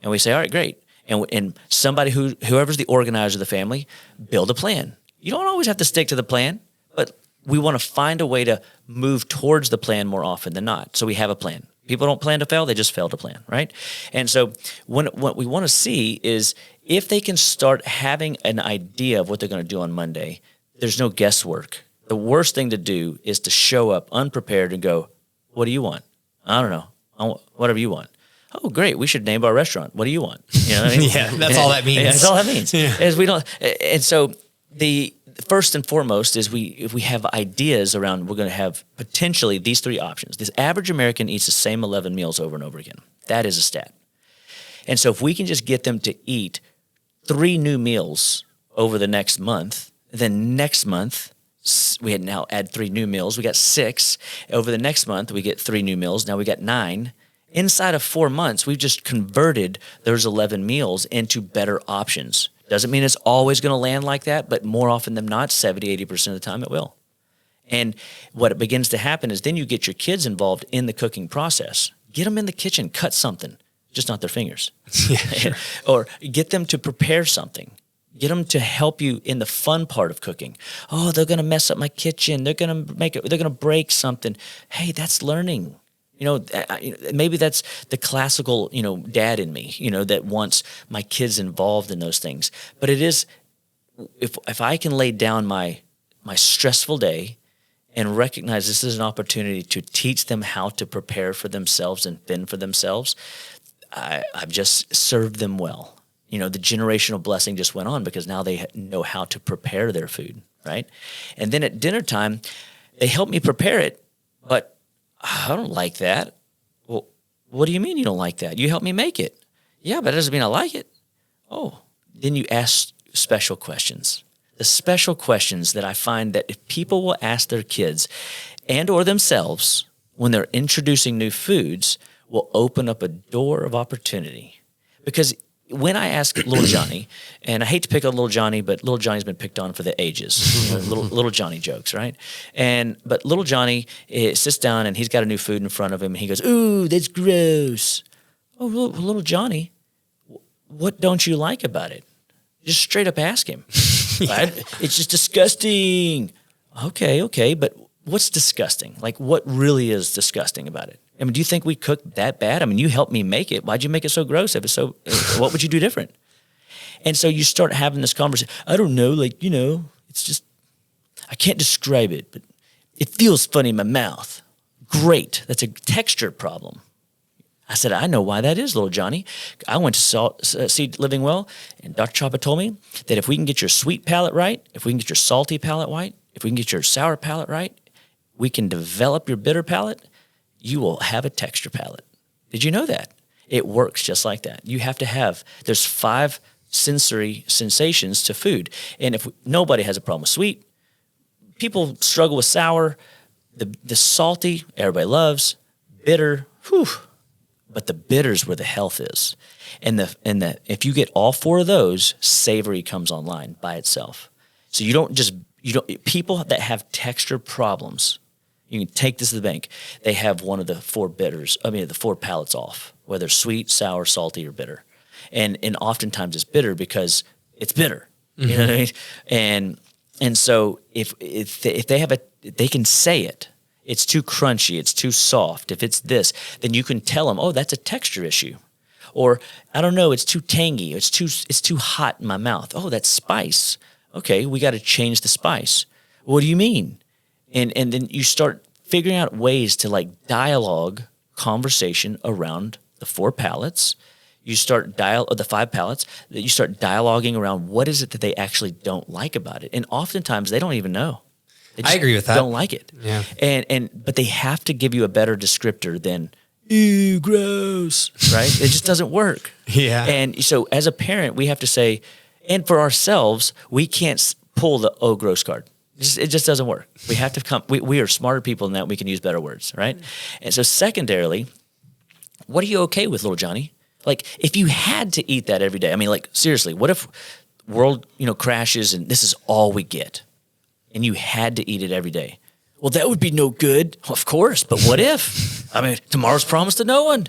And we say, all right, great. And somebody whoever's the organizer of the family, build a plan. You don't always have to stick to the plan, but we want to find a way to move towards the plan more often than not. So we have a plan. People don't plan to fail, they just fail to plan, right? And so what we want to see is if they can start having an idea of what they're going to do on Monday, there's no guesswork. The worst thing to do is to show up unprepared and go, what do you want? I don't know. I want whatever you want. Oh, great. We should name our restaurant. What do you want? You know what I mean? Yeah, that's all that means. Yeah, that's all that means. Yeah. Is we don't, and so the first and foremost is if we have ideas around, we're going to have potentially these 3 options. This average American eats the same 11 meals over and over again. That is a stat. And so if we can just get them to eat 3 new meals over the next month, then next month we had now add 3 new meals. We got 6. Over the next month, we get 3 new meals. Now we got 9. Inside of 4 months, we've just converted those 11 meals into better options. Doesn't mean it's always going to land like that, but more often than not, 70, 80% of the time it will. And what begins to happen is then you get your kids involved in the cooking process. Get them in the kitchen, cut something, just not their fingers. Yeah, sure. Or get them to prepare something. Get them to help you in the fun part of cooking. Oh, they're going to mess up my kitchen. They're going to break something. Hey, that's learning. Maybe that's the classical, dad in me, that wants my kids involved in those things. But it is, if I can lay down my stressful day and recognize this is an opportunity to teach them how to prepare for themselves and fend for themselves, I've just served them well. The generational blessing just went on because now they know how to prepare their food, right? And then at dinner time, they help me prepare it, but I don't like that. Well, what do you mean you don't like that? You helped me make it. Yeah, but that doesn't mean I like it. Oh, then you ask special questions. The special questions that I find that if people will ask their kids and or themselves when they're introducing new foods will open up a door of opportunity. Because when I ask little Johnny, and I hate to pick on little Johnny, but little Johnny's been picked on for the ages, little Johnny jokes, right? But little Johnny sits down and he's got a new food in front of him and he goes, ooh, that's gross. Oh, little Johnny, what don't you like about it? Just straight up ask him. Right? It's just disgusting. Okay, but what's disgusting? Like what really is disgusting about it? I mean, do you think we cooked that bad? I mean, you helped me make it. Why'd you make it so gross? If it's so, what would you do different? And so you start having this conversation. I don't know, it's just, I can't describe it, but it feels funny in my mouth. Great. That's a texture problem. I said, I know why that is, little Johnny. I went to Seed Living Well, and Dr. Chapa told me that if we can get your sweet palate right, if we can get your salty palate right, if we can get your sour palate right, we can develop your bitter palate, you will have a texture palate. Did you know that? It works just like that. You have to have, there's 5 sensory sensations to food. And if nobody has a problem with sweet, people struggle with sour, the salty, everybody loves, bitter, whew. But the bitter's where the health is. And if you get all 4 of those, savory comes online by itself. So people that have texture problems, You can take this to the bank. They have one of the the 4 palates off, whether sweet, sour, salty, or bitter. And oftentimes it's bitter because it's bitter. You know what I mean? And so if they can say it. It's too crunchy. It's too soft. If it's this, then you can tell them, oh, that's a texture issue. Or I don't know, it's too tangy. It's too hot in my mouth. Oh, that's spice. Okay, we got to change the spice. What do you mean? And then you start figuring out ways to like dialogue conversation around the 4 palates. You start the 5 palates. That you start dialoguing around what is it that they actually don't like about it. And oftentimes they don't even know. I agree with that. Don't like it. Yeah. But they have to give you a better descriptor than ew, gross, right? It just doesn't work. Yeah. And so as a parent, we have to say, and for ourselves, we can't pull the oh gross card. It just doesn't work. We have to come. We are smarter people than that. We can use better words, right? And so secondarily, what are you okay with, little Johnny? Like if you had to eat that every day, I mean, like seriously, what if world crashes and this is all we get, and you had to eat it every day? Well, that would be no good, of course. But what if? I mean, tomorrow's promised to no one.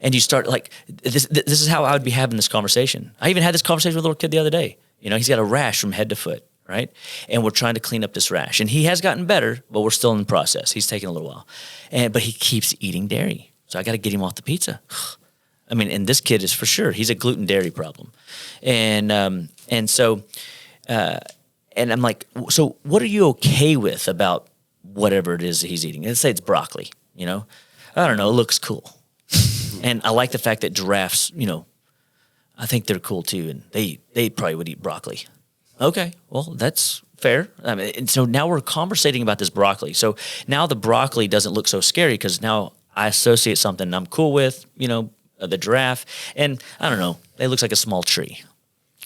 And you start like this. This is how I would be having this conversation. I even had this conversation with a little kid the other day. He's got a rash from head to foot, right? And we're trying to clean up this rash. And he has gotten better, but we're still in the process. He's taking a little while, but he keeps eating dairy. So I got to get him off the pizza. I mean, and this kid is for sure. He's a gluten dairy problem, and so and I'm like, so what are you okay with about whatever it is that he's eating? Let's say it's broccoli. I don't know. It looks cool. And I like the fact that giraffes, I think they're cool too. And they probably would eat broccoli. Okay, well, that's fair. I mean, and so now we're conversating about this broccoli. So now the broccoli doesn't look so scary because now I associate something I'm cool with, the giraffe. And I don't know, it looks like a small tree.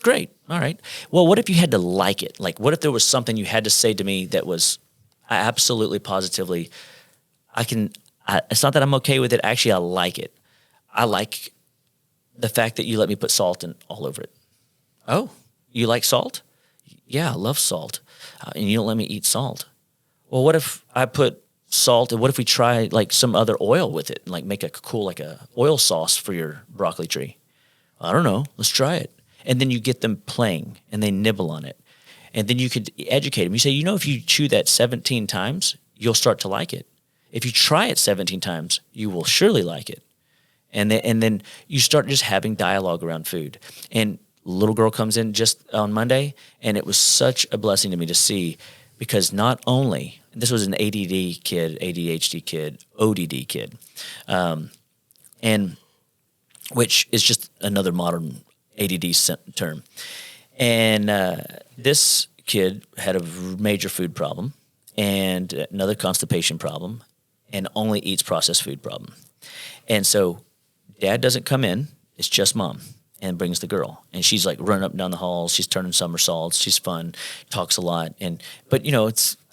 Great. All right. Well, what if you had to like it? Like, what if there was something you had to say to me that was absolutely positively, it's not that I'm okay with it. Actually, I like it. I like the fact that you let me put salt all over it. Oh, you like salt? Yeah, I love salt. And you don't let me eat salt. Well, what if I put salt and what if we try like some other oil with it and like make a cool, like a oil sauce for your broccoli tree? I don't know. Let's try it. And then you get them playing and they nibble on it. And then you could educate them. You say, if you chew that 17 times, you'll start to like it. If you try it 17 times, you will surely like it. And then you start just having dialogue around food. And little girl comes in just on Monday, and it was such a blessing to me to see because not only, this was an ADD kid, ADHD kid, ODD kid, and which is just another modern ADD term. And this kid had a major food problem and another constipation problem and only eats processed food problem. And so dad doesn't come in, it's just mom, and brings the girl. And she's like running up and down the halls, she's turning somersaults, she's fun, talks a lot. But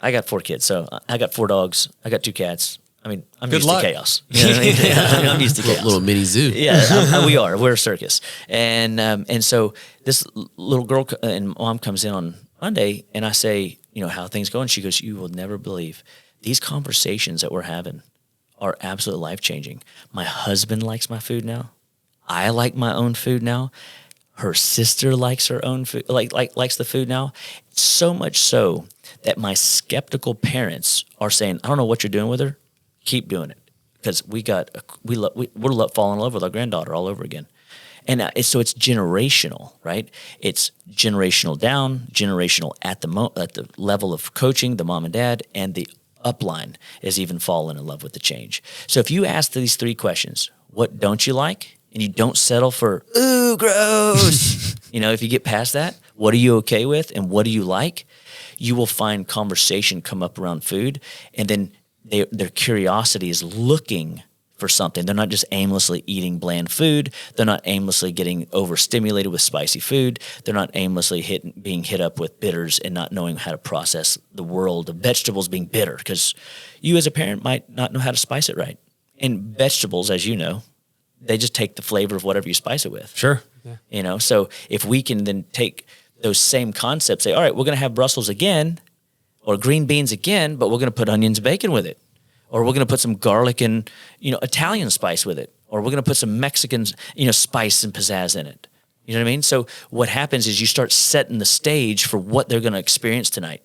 I got 4 kids, so I got 4 dogs, I got 2 cats. I mean, I'm used to chaos. I'm used to chaos. Little mini zoo. Yeah, we're a circus. And so this little girl and mom comes in on Monday, and I say, how things going? She goes, you will never believe these conversations that we're having are absolutely life-changing. My husband likes my food now. I like my own food now. Her sister likes her own food, likes the food now. So much so that my skeptical parents are saying, I don't know what you're doing with her. Keep doing it. Because we're falling in love with our granddaughter all over again. And so it's generational, right? It's generational down, generational at the level of coaching, the mom and dad, and the upline is even fallen in love with the change. So if you ask these 3 questions, what don't you like? And you don't settle for, ooh, gross. If you get past that, what are you okay with and what do you like? You will find conversation come up around food, and then their curiosity is looking for something. They're not just aimlessly eating bland food. They're not aimlessly getting overstimulated with spicy food. They're not aimlessly being hit up with bitters and not knowing how to process the world of vegetables being bitter, because you as a parent might not know how to spice it right. And vegetables, as you know, they just take the flavor of whatever you spice it with. Sure. Yeah. So if we can then take those same concepts, say, all right, we're going to have Brussels again or green beans again, but we're going to put onions and bacon with it. or we're going to put some garlic and, Italian spice with it, or we're going to put some Mexican, spice and pizzazz in it. You know what I mean? So what happens is you start setting the stage for what they're going to experience tonight.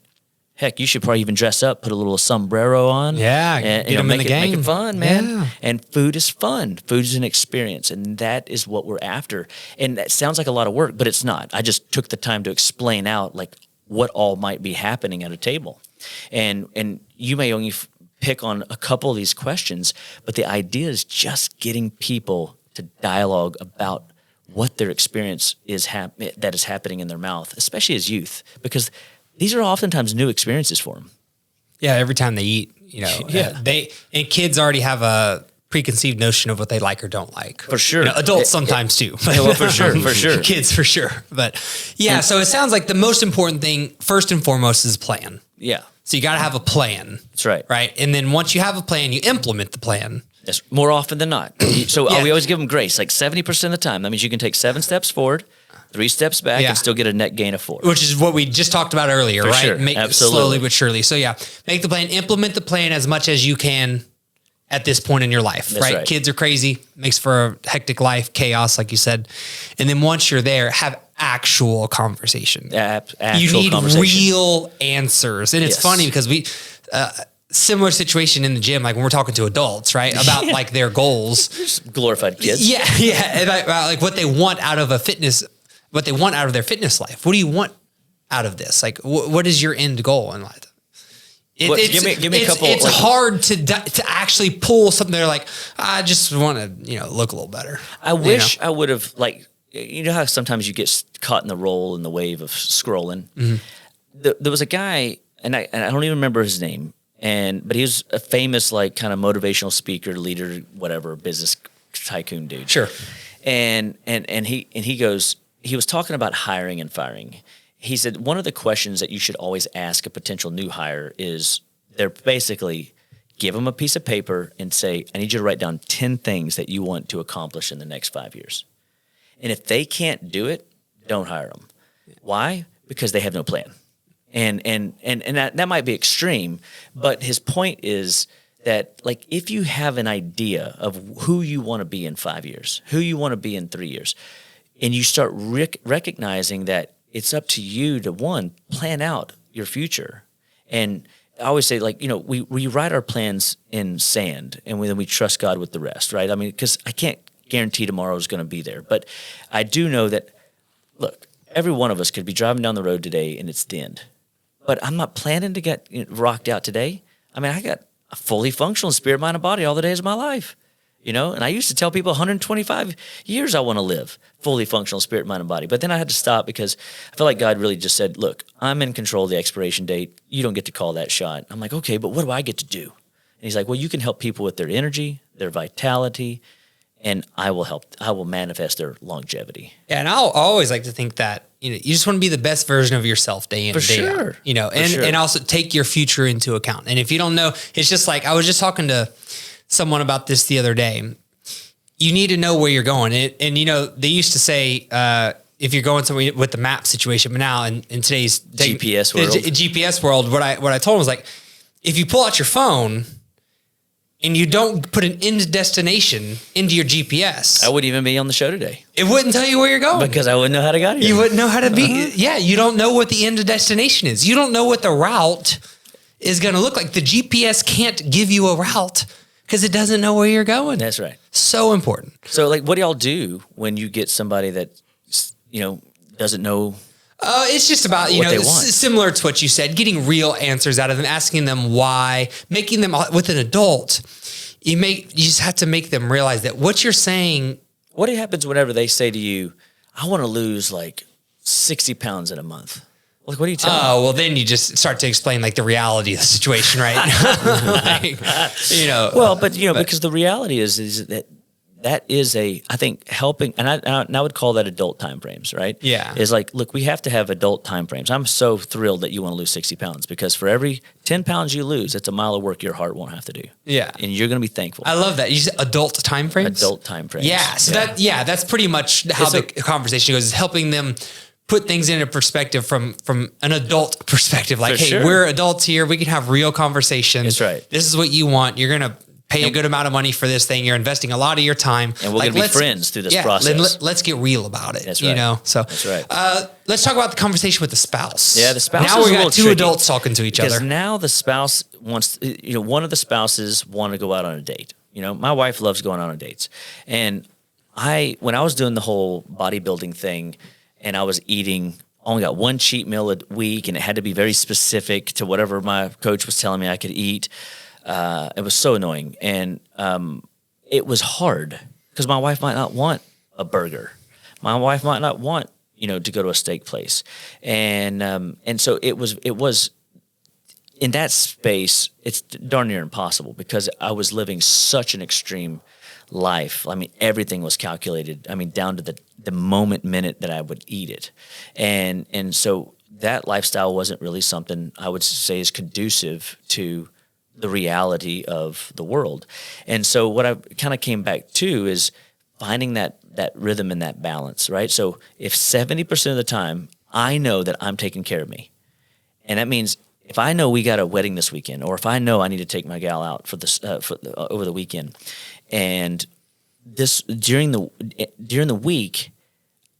Heck, you should probably even dress up, put a little sombrero on. Yeah, and, get them in the game. Make it fun, man. Yeah. And food is fun. Food is an experience, and that is what we're after. And that sounds like a lot of work, but it's not. I just took the time to explain out like what all might be happening at a table. And you may only pick on a couple of these questions, but the idea is just getting people to dialogue about what their experience is that is happening in their mouth, especially as youth, because these are oftentimes new experiences for them. Yeah, every time they eat, and kids already have a preconceived notion of what they like or don't like. For sure. Adults sometimes too. Well, for sure. Kids for sure. But yeah, so it sounds like the most important thing, first and foremost, is plan. Yeah. So you got to have a plan. That's right. Right. And then once you have a plan, you implement the plan. That's more often than not. So we always give them grace, like 70% of the time. That means you can take 7 steps forward, 3 steps back, and still get a net gain of 4. Which is what we just talked about earlier, For right? sure. Make Absolutely. slowly but surely. So make the plan, implement the plan as much as you can at this point in your life, right? Kids are crazy, makes for a hectic life, chaos, like you said. And then once you're there, have actual conversation. You need real answers. And it's funny because similar situation in the gym, like when we're talking to adults, right? About like their goals. Just glorified kids. Yeah. And like what they want out of what they want out of their fitness life. What do you want out of this? Like, what is your end goal in life? Give me a couple. It's hard to actually pull something. They're like, I just want to, look a little better. I wish I would have how sometimes you get caught in the roll in the wave of scrolling. Mm-hmm. There was a guy, and I don't even remember his name, but he was a famous kind of motivational speaker, leader, whatever, business tycoon dude. Sure. And he goes, he was talking about hiring and firing. He said, one of the questions that you should always ask a potential new hire is they're basically give them a piece of paper and say, I need you to write down 10 things that you want to accomplish in the next 5 years. And if they can't do it, don't hire them. Why? Because they have no plan. And that might be extreme, but his point is that if you have an idea of who you want to be in 5 years, who you want to be in 3 years, and you start recognizing that it's up to you to, one, plan out your future. And I always say, we write our plans in sand, and then we trust God with the rest, right? I mean, because I can't guarantee tomorrow is going to be there. But I do know that, look, every one of us could be driving down the road today, and it's thinned. But I'm not planning to get rocked out today. I mean, I got a fully functional spirit, mind, and body all the days of my life. And I used to tell people 125 years I want to live, fully functional spirit, mind, and body. But then I had to stop because I felt like God really just said, look, I'm in control of the expiration date. You don't get to call that shot. I'm like, okay, but what do I get to do? And he's like, well, you can help people with their energy, their vitality, and I will manifest their longevity. Yeah, and I'll always like to think that, you just want to be the best version of yourself day in and day out. And also take your future into account. And if you don't know, it's just like, I was just talking to someone about this the other day. You need to know where you're going. And they used to say, if you're going somewhere with the map situation, but now in today's GPS world, what I told him was like, if you pull out your phone and you don't put an end destination into your GPS, I wouldn't even be on the show today. It wouldn't tell you where you're going. Because I wouldn't know how to get here. You wouldn't know how to be. Yeah, you don't know what the end destination is. You don't know what the route is going to look like. The GPS can't give you a route because it doesn't know where you're going. That's right. So important. So what do y'all do when you get somebody that, doesn't know? It's just about, similar to what you said, getting real answers out of them, asking them why, making them with an adult. You just have to make them realize that what you're saying. What happens whenever they say to you, I want to lose 60 pounds in a month? What are you telling them? Oh, well, then you just start to explain the reality of the situation, right? Well, but because the reality is that is I think helping, and I would call that adult time frames, right? Yeah. Is look, we have to have adult time frames. I'm so thrilled that you want to lose 60 pounds because for every 10 pounds you lose, that's a mile of work your heart won't have to do. Yeah. And you're going to be thankful. I love that. You said adult time frames? Adult time frames. Yeah. So that's pretty much how the conversation goes, is helping them put things into perspective from an adult perspective. Like, For hey, sure. we're adults here. We can have real conversations. That's right. This is what you want. You're going to pay a good amount of money for this thing. You're investing a lot of your time. And we're going to be friends through this process. Let's get real about it. That's right. You know, so That's right. Let's talk about the conversation with the spouse. Yeah, the spouse Now is we a got little two tricky adults talking to each because other. now the spouse wants, one of the spouses want to go out on a date. My wife loves going out on dates. And when I was doing the whole bodybuilding thing and I was eating, only got one cheat meal a week and it had to be very specific to whatever my coach was telling me I could eat. It was so annoying. And it was hard because my wife might not want a burger. My wife might not want, to go to a steak place. And so it was in that space, it's darn near impossible because I was living such an extreme life. I mean, everything was calculated. I mean, down to the minute that I would eat it. And so that lifestyle wasn't really something I would say is conducive to the reality of the world. And so what I kind of came back to is finding that rhythm and that balance, right? So if 70% of the time I know that I'm taking care of me, and that means if I know we got a wedding this weekend, or if I know I need to take my gal out for this over the weekend, and this during the week,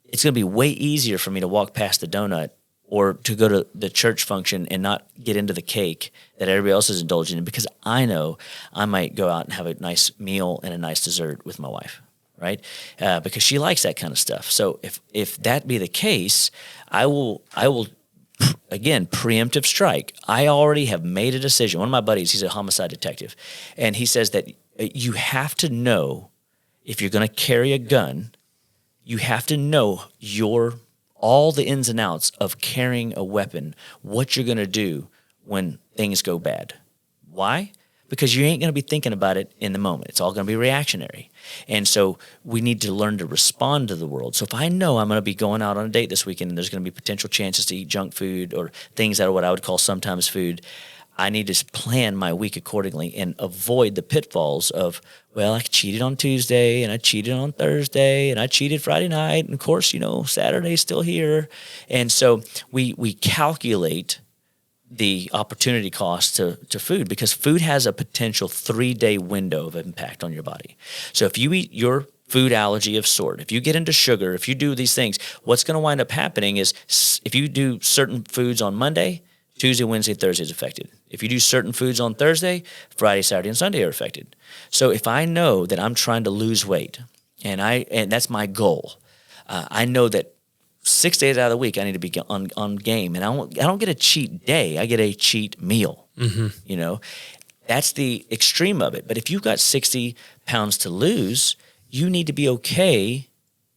it's going to be way easier for me to walk past the donut or to go to the church function and not get into the cake that everybody else is indulging in because I know I might go out and have a nice meal and a nice dessert with my wife, right? Because she likes that kind of stuff. So if that be the case, I will again, preemptive strike. I already have made a decision. One of my buddies, he's a homicide detective, and he says that you have to know if you're going to carry a gun, you have to know all the ins and outs of carrying a weapon, what you're going to do when things go bad. Why? Because you ain't going to be thinking about it in the moment. It's all going to be reactionary. And so we need to learn to respond to the world. So if I know I'm going to be going out on a date this weekend and there's going to be potential chances to eat junk food or things that are what I would call sometimes food, I need to plan my week accordingly and avoid the pitfalls of, well, I cheated on Tuesday and I cheated on Thursday and I cheated Friday night. And of course, Saturday's still here. And so we calculate the opportunity cost to food because food has a potential 3-day window of impact on your body. So if you eat your food allergy of sort, if you get into sugar, if you do these things, what's going to wind up happening is if you do certain foods on Monday, Tuesday, Wednesday, Thursday is affected. If you do certain foods on Thursday, Friday, Saturday, and Sunday are affected. So if I know that I'm trying to lose weight and that's my goal, I know that 6 days out of the week, I need to be on game. And I don't get a cheat day. I get a cheat meal. Mm-hmm. That's the extreme of it. But if you've got 60 pounds to lose, you need to be okay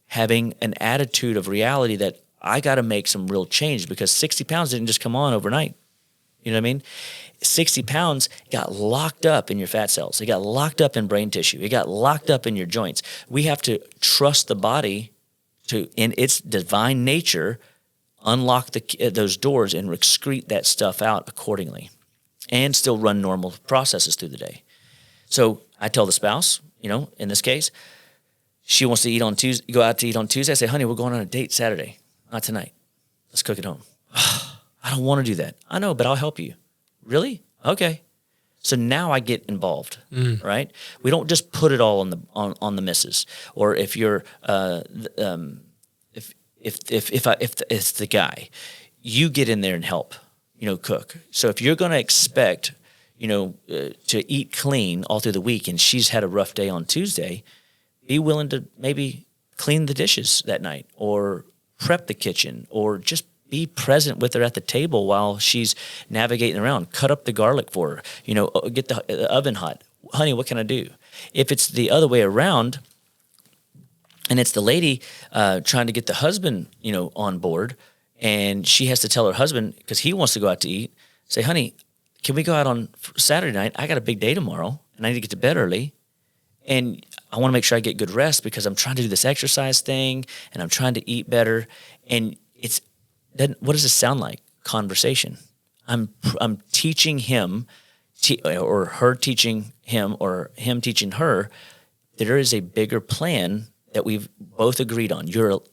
having an attitude of reality that I got to make some real change because 60 pounds didn't just come on overnight. You know what I mean? 60 pounds got locked up in your fat cells. It got locked up in brain tissue. It got locked up in your joints. We have to trust the body to, in its divine nature, unlock those doors and excrete that stuff out accordingly and still run normal processes through the day. So I tell the spouse, in this case, she wants to eat on Tuesday, go out to eat on Tuesday. I say, honey, we're going on a date Saturday, not tonight. Let's cook at home. I don't want to do that. I know, but I'll help you. Really? Okay. So now I get involved, right? We don't just put it all on the missus. Or if you're if it's the guy, you get in there and help, cook. So if you're going to expect, to eat clean all through the week, and she's had a rough day on Tuesday, be willing to maybe clean the dishes that night, or prep the kitchen, or just be present with her at the table while she's navigating around. Cut up the garlic for her. Get the oven hot. Honey, what can I do? If it's the other way around, and it's the lady trying to get the husband, on board, and she has to tell her husband because he wants to go out to eat. Say, honey, can we go out on Saturday night? I got a big day tomorrow, and I need to get to bed early, and I want to make sure I get good rest because I'm trying to do this exercise thing, and I'm trying to eat better, and then what does it sound like? Conversation. I'm teaching him, or her teaching him, or him teaching her. There is a bigger plan that we've both agreed on.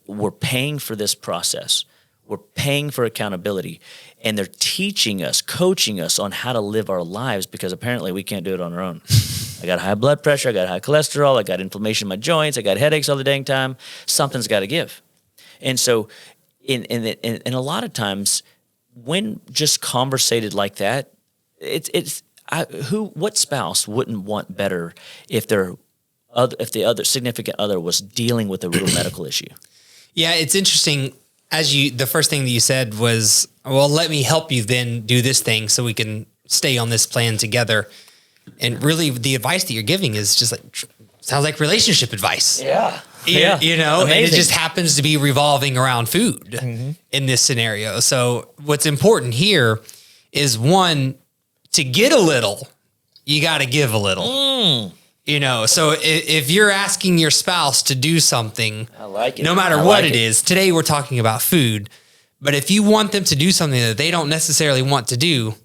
We're paying for this process. We're paying for accountability, and they're teaching us, coaching us on how to live our lives because apparently we can't do it on our own. I got high blood pressure. I got high cholesterol. I got inflammation in my joints. I got headaches all the dang time. Something's got to give. And so in a lot of times when just conversated like that, what spouse wouldn't want better if the other significant other was dealing with a real medical issue? Yeah, it's interesting. The first thing that you said was, well, let me help you then do this thing so we can stay on this plan together. And really the advice that you're giving is just sounds like relationship advice. Yeah. You know, amazing. And it just happens to be revolving around food in this scenario. So what's important here is, one, to get a little, you got to give a little. You know, so if you're asking your spouse to do something, I like it. No matter what it is, today we're talking about food, but if you want them to do something that they don't necessarily want to do,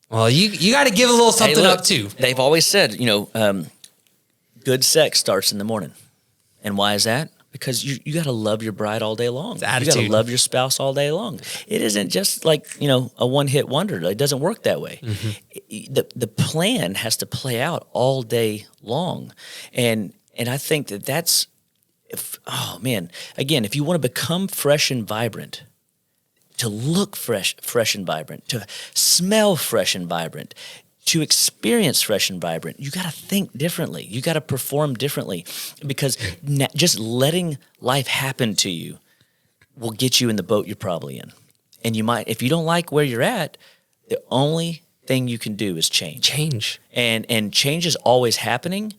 well, you got to give a little something up too. They've always said, good sex starts in the morning. And why is that? Because you got to love your bride all day long. You got to love your spouse all day long. It isn't just like, a one-hit wonder. It doesn't work that way. The plan has to play out all day long. And I think that's, again, if you want to become fresh and vibrant, to look fresh and vibrant, to smell fresh and vibrant, to experience fresh and vibrant, you got to think differently. You got to perform differently, because just letting life happen to you will get you in the boat you're probably in. And you might, if you don't like where you're at, the only thing you can do is change. And change is always happening.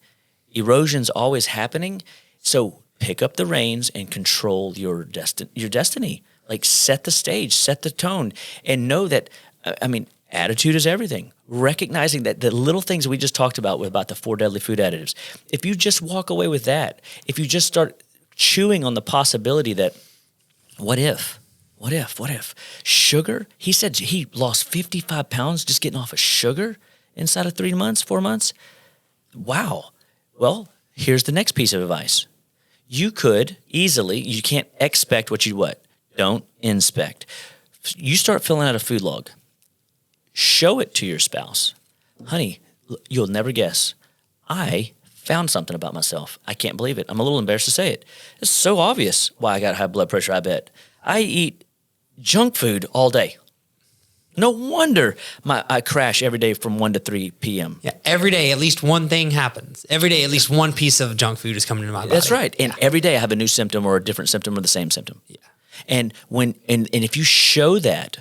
Erosion's always happening. So pick up the reins and control your destiny. Like, set the stage, set the tone, and know that, attitude is everything. Recognizing that the little things we just talked about the 4 deadly food additives, if you just walk away with that, if you just start chewing on the possibility that, what if? Sugar? He said he lost 55 pounds just getting off of sugar inside of 4 months. Wow. Well, here's the next piece of advice. You can't expect what you don't inspect. You start filling out a food log. Show it to your spouse. Honey, you'll never guess. I found something about myself. I can't believe it. I'm a little embarrassed to say it. It's so obvious why I got high blood pressure, I bet. I eat junk food all day. No wonder I crash every day from 1 to 3 p.m. Yeah, every day at least one thing happens. Every day at least one piece of junk food is coming into my body. That's right. And every day I have a new symptom or a different symptom or the same symptom. Yeah. And if you show that,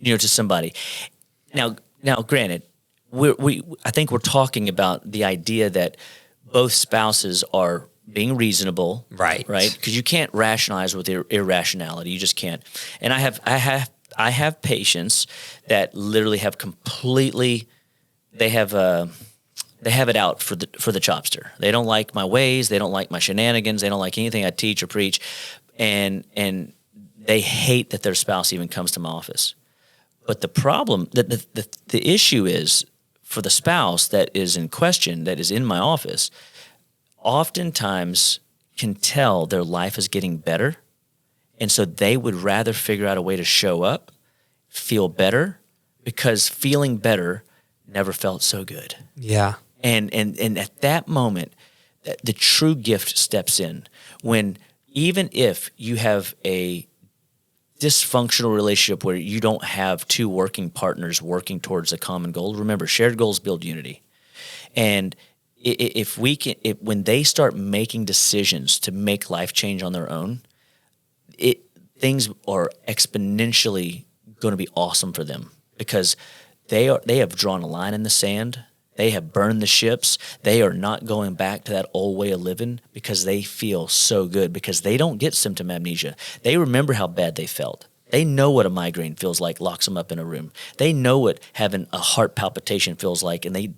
to somebody, now granted, I think we're talking about the idea that both spouses are being reasonable, right? Because you can't rationalize with irrationality. You just can't. And I have patients that literally have completely, they have it out for the chopster. They don't like my ways. They don't like my shenanigans. They don't like anything I teach or preach, and they hate that their spouse even comes to my office. But the problem, the issue is, for the spouse that is in question, that is in my office, oftentimes can tell their life is getting better. And so they would rather figure out a way to show up, feel better, because feeling better never felt so good. Yeah. And at that moment, the true gift steps in, when even if you have a dysfunctional relationship where you don't have two working partners working towards a common goal. Remember, shared goals build unity. And when they start making decisions to make life change on their own, things are exponentially going to be awesome for them, because they have drawn a line in the sand. They have burned the ships. They are not going back to that old way of living, because they feel so good, because they don't get symptom amnesia. They remember how bad they felt. They know what a migraine feels like, locks them up in a room. They know what having a heart palpitation feels like, and they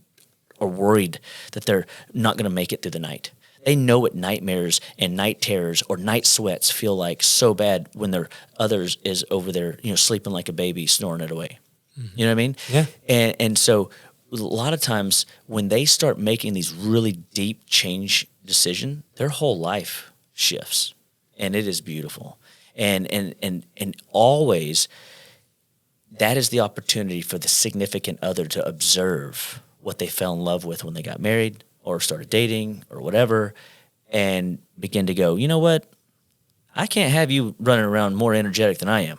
are worried that they're not going to make it through the night. They know what nightmares and night terrors or night sweats feel like so bad when their others is over there, sleeping like a baby, snoring it away. Mm-hmm. You know what I mean? Yeah. And so a lot of times when they start making these really deep change decisions, their whole life shifts, and it is beautiful. And always that is the opportunity for the significant other to observe what they fell in love with when they got married or started dating or whatever, and begin to go, you know what? I can't have you running around more energetic than I am.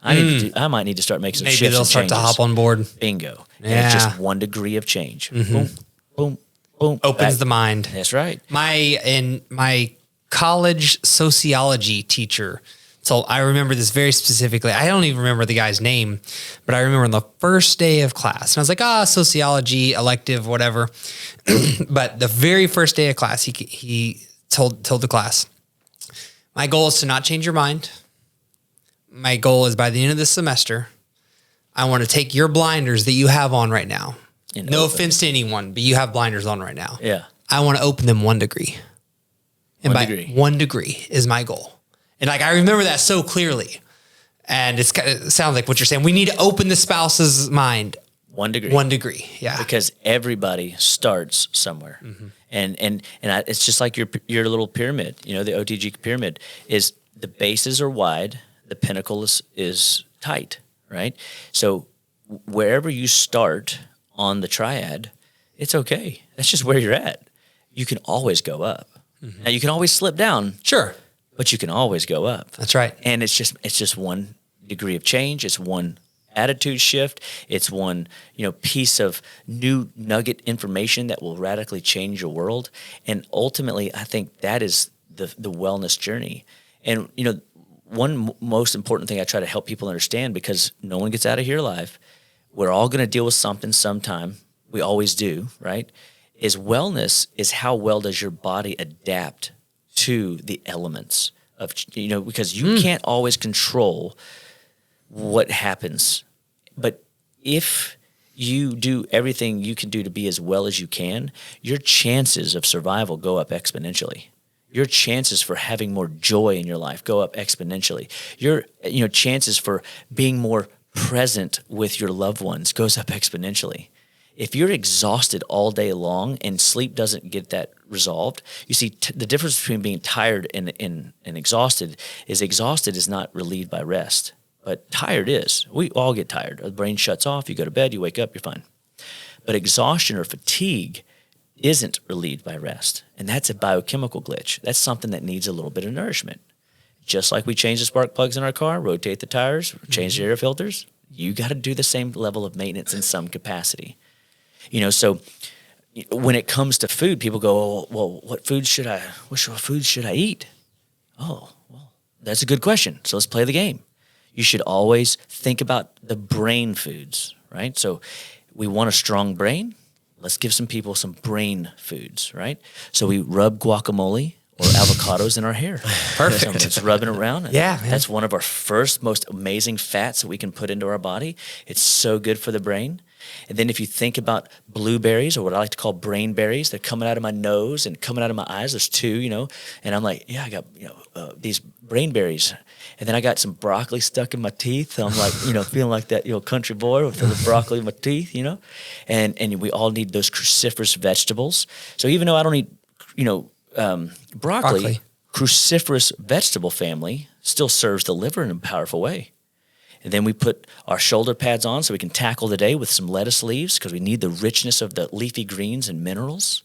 I might need to start making some shifts. Maybe they'll start to hop on board. Bingo. Yeah. And it's just 1 degree of change. Boom, boom, boom. Opens the mind. That's right. My college sociology teacher, so I remember this very specifically. I don't even remember the guy's name, but I remember on the first day of class, and I was like, sociology, elective, whatever. But the very first day of class, he told the class, my goal is to not change your mind. My goal is by the end of this semester, I want to take your blinders that you have on right now. No offense to anyone, but you have blinders on right now. Yeah. I want to open them 1 degree. And 1 degree. 1 degree is my goal. And like, I remember that so clearly. And it sounds like what you're saying. We need to open the spouse's mind. 1 degree. 1 degree. Yeah. Because everybody starts somewhere. And it's just like your little pyramid, the OTG pyramid is the bases are wide, the pinnacle is tight, right? So wherever you start on the triad, it's okay. That's just where you're at. You can always go up. Now you can always slip down. Sure. But you can always go up. That's right. And it's just 1 degree of change. It's 1 attitude shift. It's 1, piece of new nugget information that will radically change your world. And ultimately, I think that is the wellness journey. And, one most important thing I try to help people understand, because no one gets out of here alive, we're all going to deal with something sometime. We always do, right? Is wellness is how well does your body adapt to the elements of, because you can't always control what happens. But if you do everything you can do to be as well as you can, your chances of survival go up exponentially. Your chances for having more joy in your life go up exponentially. Your chances for being more present with your loved ones goes up exponentially. If you're exhausted all day long and sleep doesn't get that resolved, you see the difference between being tired and exhausted is not relieved by rest, but tired is. We all get tired. The brain shuts off, you go to bed, you wake up, you're fine. But exhaustion or fatigue isn't relieved by rest, and that's a biochemical glitch. That's something that needs a little bit of nourishment. Just like we change the spark plugs in our car, rotate the tires, change the air filters, you got to do the same level of maintenance in some capacity. So when it comes to food, people go, well, what food should I eat? Oh, well, that's a good question. So let's play the game. You should always think about the brain foods, right? So we want a strong brain. Let's give some people some brain foods, right? So we rub guacamole or avocados in our hair. Perfect. It's rubbing around. Yeah, man. That's one of our first most amazing fats that we can put into our body. It's so good for the brain. And then if you think about blueberries, or what I like to call brain berries, they're coming out of my nose and coming out of my eyes. There's 2, and I'm like, yeah, I got, these brain berries. And then I got some broccoli stuck in my teeth. I'm like, feeling like that, country boy with the broccoli in my teeth, and we all need those cruciferous vegetables. So even though I don't eat, broccoli, cruciferous vegetable family still serves the liver in a powerful way. And then we put our shoulder pads on so we can tackle the day with some lettuce leaves, because we need the richness of the leafy greens and minerals.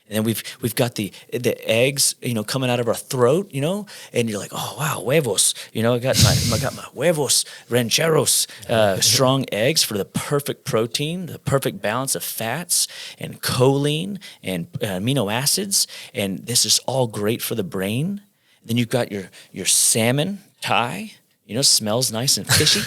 And then we've got the eggs, coming out of our throat, and you're like, oh wow, huevos, I got my huevos rancheros, strong eggs for the perfect protein, the perfect balance of fats and choline and amino acids, and this is all great for the brain. Then you've got your salmon Thai. Smells nice and fishy.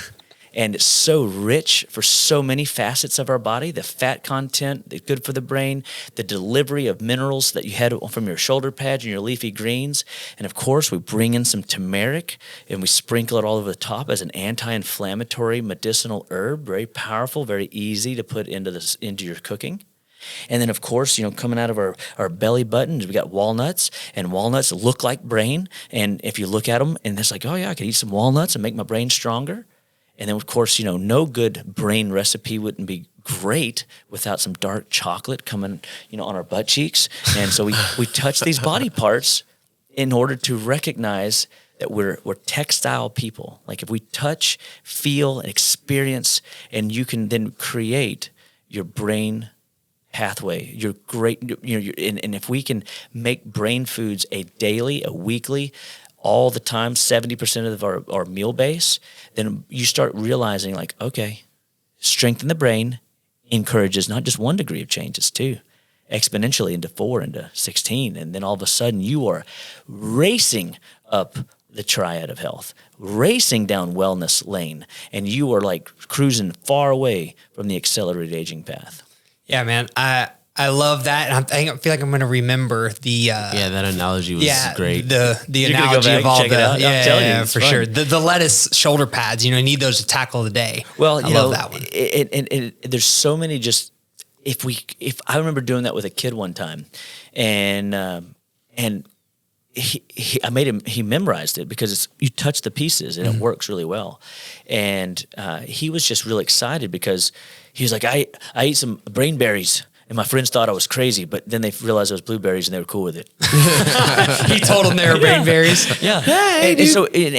And it's so rich for so many facets of our body. The fat content, the good for the brain, the delivery of minerals that you had from your shoulder pads and your leafy greens. And of course, we bring in some turmeric and we sprinkle it all over the top as an anti-inflammatory medicinal herb. Very powerful, very easy to put into your cooking. And then, of course, coming out of our belly button, we got walnuts, and walnuts look like brain. And if you look at them, and it's like, oh, yeah, I could eat some walnuts and make my brain stronger. And then, of course, no good brain recipe wouldn't be great without some dark chocolate coming, on our butt cheeks. And so we touch these body parts in order to recognize that we're textile people. Like if we touch, feel, and experience, and you can then create your brain pathway, your great, and if we can make brain foods a daily, a weekly, all the time, 70% of our meal base, then you start realizing like, okay, strengthen the brain encourages not just 1 degree of change, it's 2, exponentially into 4, into 16. And then all of a sudden you are racing up the triad of health, racing down wellness lane, and you are like cruising far away from the accelerated aging path. Yeah, man. I love that. And I feel like I'm going to remember the that analogy was great. The You're analogy go of all check it out. I'm telling you, it's for fun. sure. The lettuce shoulder pads, you need those to tackle the day. Well, I love that one. There's so many just if I remember doing that with a kid one time, and I made him, he memorized it because you touch the pieces and it works really well. And he was just really excited because he was like, I ate some brain berries. And my friends thought I was crazy, but then they realized it was blueberries and they were cool with it. He told them they were brain berries. Yeah. Hey,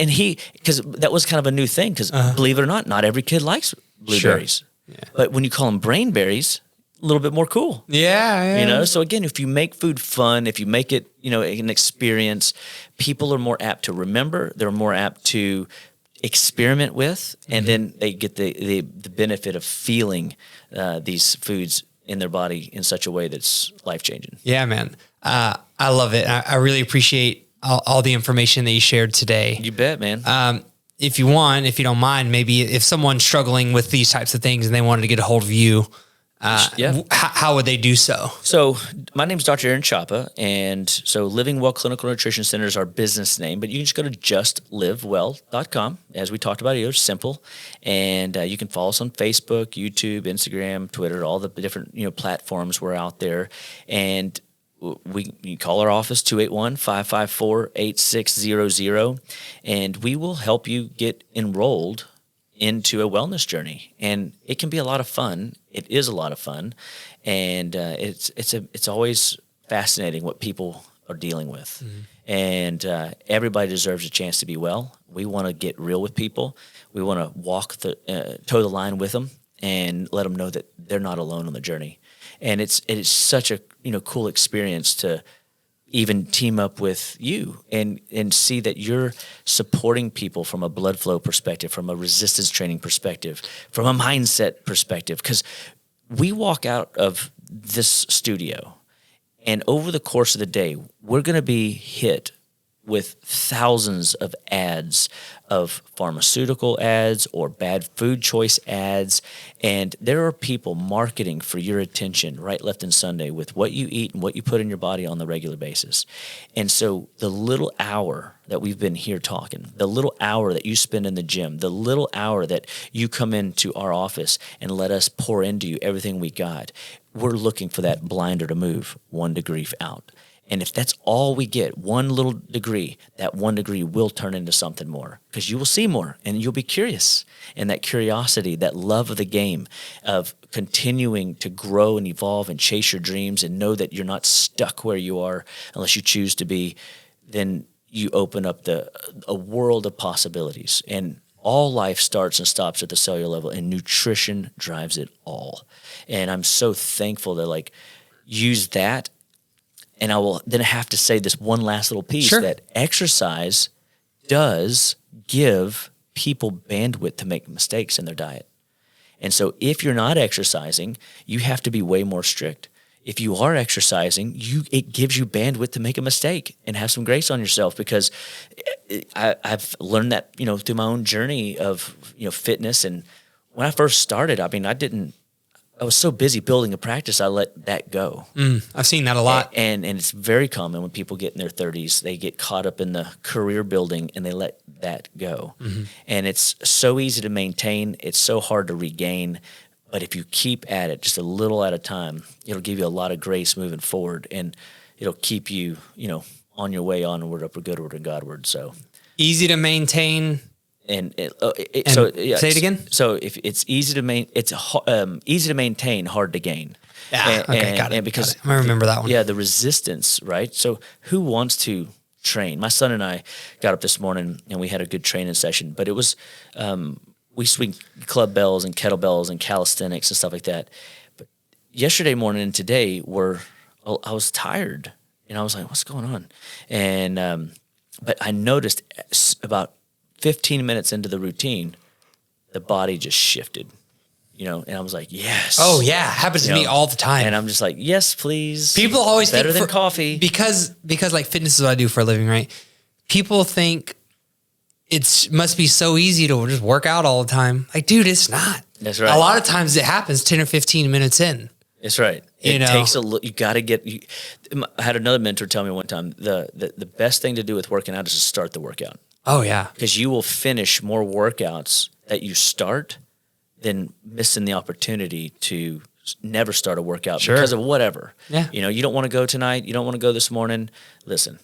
and he, because that was kind of a new thing, because believe it or not every kid likes blueberries. Sure. Yeah. But when you call them brain berries, a little bit more cool. Yeah. So again, if you make food fun, if you make it, an experience, people are more apt to remember, they're more apt to experiment with, and then they get the benefit of feeling these foods in their body in such a way that's life-changing. Yeah, man. I love it. I really appreciate all the information that you shared today. You bet, man. If you don't mind, maybe if someone's struggling with these types of things and they wanted to get a hold of you, how would they do so? So my name's Dr. Aaron Chapa, and so Living Well Clinical Nutrition Center is our business name, but you can just go to justlivewell.com. As we talked about earlier, simple. And you can follow us on Facebook, YouTube, Instagram, Twitter, all the different platforms we're out there. And you call our office, 281-554-8600, and we will help you get enrolled into a wellness journey. And it can be a lot of fun. It is a lot of fun. And it's always fascinating what people are dealing with. And everybody deserves a chance to be well. We want to get real with people. We want to walk toe the line with them and let them know that they're not alone on the journey. And it is such a cool experience to even team up with you and see that you're supporting people from a blood flow perspective, from a resistance training perspective, from a mindset perspective. Because we walk out of this studio, and over the course of the day, we're going to be hit with thousands of ads, of pharmaceutical ads or bad food choice ads. And there are people marketing for your attention right, left, and Sunday with what you eat and what you put in your body on the regular basis. And so the little hour that we've been here talking, the little hour that you spend in the gym, the little hour that you come into our office and let us pour into you everything we got, we're looking for that blinder to move 1 degree out. And if that's all we get, 1 little degree, that 1 degree will turn into something more, because you will see more and you'll be curious. And that curiosity, that love of the game, of continuing to grow and evolve and chase your dreams and know that you're not stuck where you are unless you choose to be, then you open up a world of possibilities. And all life starts and stops at the cellular level, and nutrition drives it all. And I'm so thankful to use that. And I will then have to say this one last little piece, that exercise does give people bandwidth to make mistakes in their diet. And so if you're not exercising, you have to be way more strict. If you are exercising, it gives you bandwidth to make a mistake and have some grace on yourself, because I've learned that, through my own journey of, fitness. And when I first started, I was so busy building a practice, I let that go. I've seen that a lot. And it's very common when people get in their 30s, they get caught up in the career building and they let that go. And it's so easy to maintain. It's so hard to regain. But if you keep at it just a little at a time, it'll give you a lot of grace moving forward, and it'll keep you, on your way onward, upward, goodward, and Godward. So easy to maintain. And say it again. So if it's easy to easy to maintain, hard to gain. Yeah. Okay. Got it. And because I remember that one. Yeah, the resistance, right? So who wants to train. My son and I got up this morning and we had a good training session, but it was, we swing club bells and kettlebells and calisthenics and stuff like that. But yesterday morning and today I was tired and I was like, what's going on? And, but I noticed about 15 minutes into the routine, the body just shifted. And I was like, yes. Oh yeah, happens to me all the time. And I'm just like, yes, please. People always better think than coffee because like fitness is what I do for a living, right? People think must be so easy to just work out all the time. Like, dude, it's not. That's right. A lot of times it happens 10 or 15 minutes in. That's right. It takes you got to get. I had another mentor tell me one time the best thing to do with working out is to start the workout. Oh yeah, because you will finish more workouts that you start than missing the opportunity to never start a workout because of whatever. Yeah. You don't want to go tonight. You don't want to go this morning. Listen,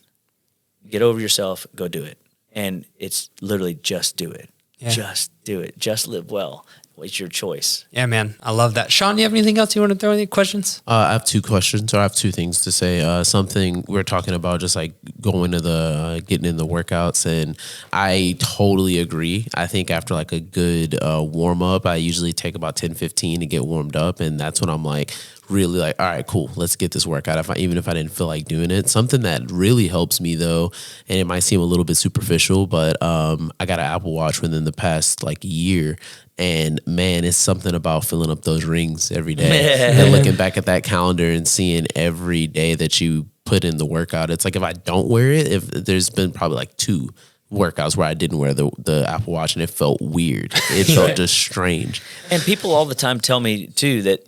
get over yourself. Go do it. And it's literally just do it. Yeah. Just do it. Just live well. It's your choice. Yeah, man. I love that. Sean, do you have anything else you want to throw? Any questions? I have two questions, or I have two things to say. Something we were talking about, just like going to getting in the workouts, and I totally agree. I think after like a good warm up, I usually take about 10, 15 to get warmed up, and that's when I'm like really like, all right, cool, let's get this workout. Even if I didn't feel like doing it. Something that really helps me though, and it might seem a little bit superficial, but I got an Apple Watch within the past like year. And man, it's something about filling up those rings every day and looking back at that calendar and seeing every day that you put in the workout. It's like if I don't wear it, if there's been probably like 2 workouts where I didn't wear the Apple Watch and it felt weird. It felt just strange. And people all the time tell me too that,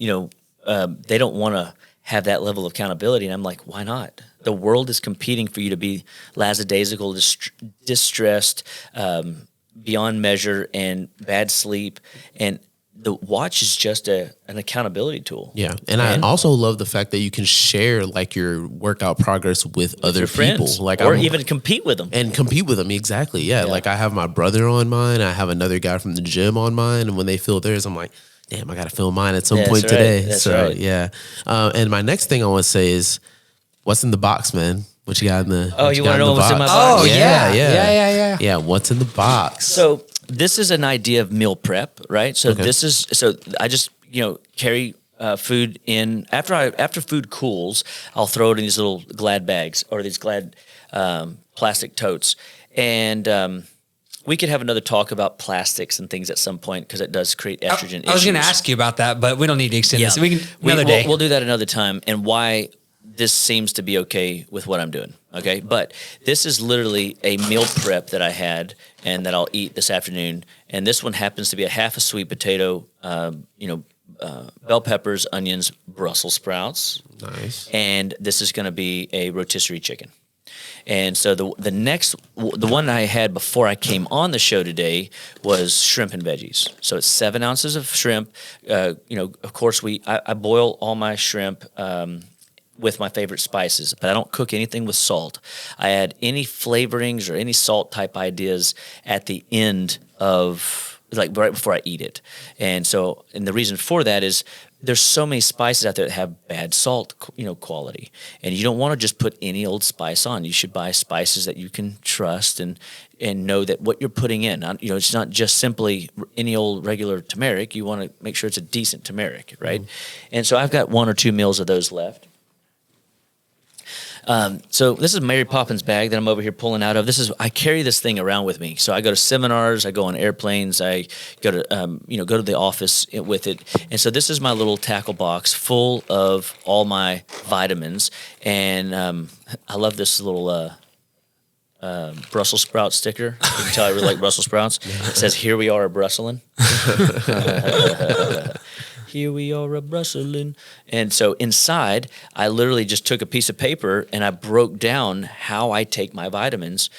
they don't want to have that level of accountability. And I'm like, why not? The world is competing for you to be lackadaisical, distressed, beyond measure, and bad sleep. And the watch is just an accountability tool. Yeah. And I also love the fact that you can share like your workout progress with other people. Like, or even compete with them. And compete with them. Exactly. Yeah. Like I have my brother on mine. I have another guy from the gym on mine. And when they fill theirs, I'm like, damn, I got to fill mine at some point today. That's right. Yeah. And my next thing I want to say is, what's in the box, man? What you got in the you want to know what's in my box? Oh, yeah. Yeah, what's in the box? So this is an idea of meal prep, right? So I just, carry food in after food cools, I'll throw it in these little Glad bags or these Glad plastic totes. And we could have another talk about plastics and things at some point because it does create estrogen issues. I was going to ask you about that, but we don't need to extend this. We can another day. We'll do that another time, and why this seems to be okay with what I'm doing, okay? But this is literally a meal prep that I had and that I'll eat this afternoon. And this one happens to be a half a sweet potato, bell peppers, onions, Brussels sprouts. Nice. And this is going to be a rotisserie chicken. And so the one I had before I came on the show today was shrimp and veggies. So it's 7 ounces of shrimp. Of course, I boil all my shrimp with my favorite spices, but I don't cook anything with salt. I add any flavorings or any salt type ideas at the end of, like right before I eat it. And the reason for that is there's so many spices out there that have bad salt, quality. And you don't want to just put any old spice on. You should buy spices that you can trust and know that what you're putting in, it's not just simply any old regular turmeric. You want to make sure it's a decent turmeric, right? And so I've got 1 or 2 meals of those left. So this is Mary Poppins bag that I'm over here pulling out of. I carry this thing around with me. So I go to seminars, I go on airplanes, I go to, go to the office with it. And so this is my little tackle box full of all my vitamins. And, I love this little, Brussels sprout sticker. You can tell I really like Brussels sprouts. It says, "Here we are a-Brusselin'." Here we are a-Brusselin'. And so inside, I literally just took a piece of paper and I broke down how I take my vitamins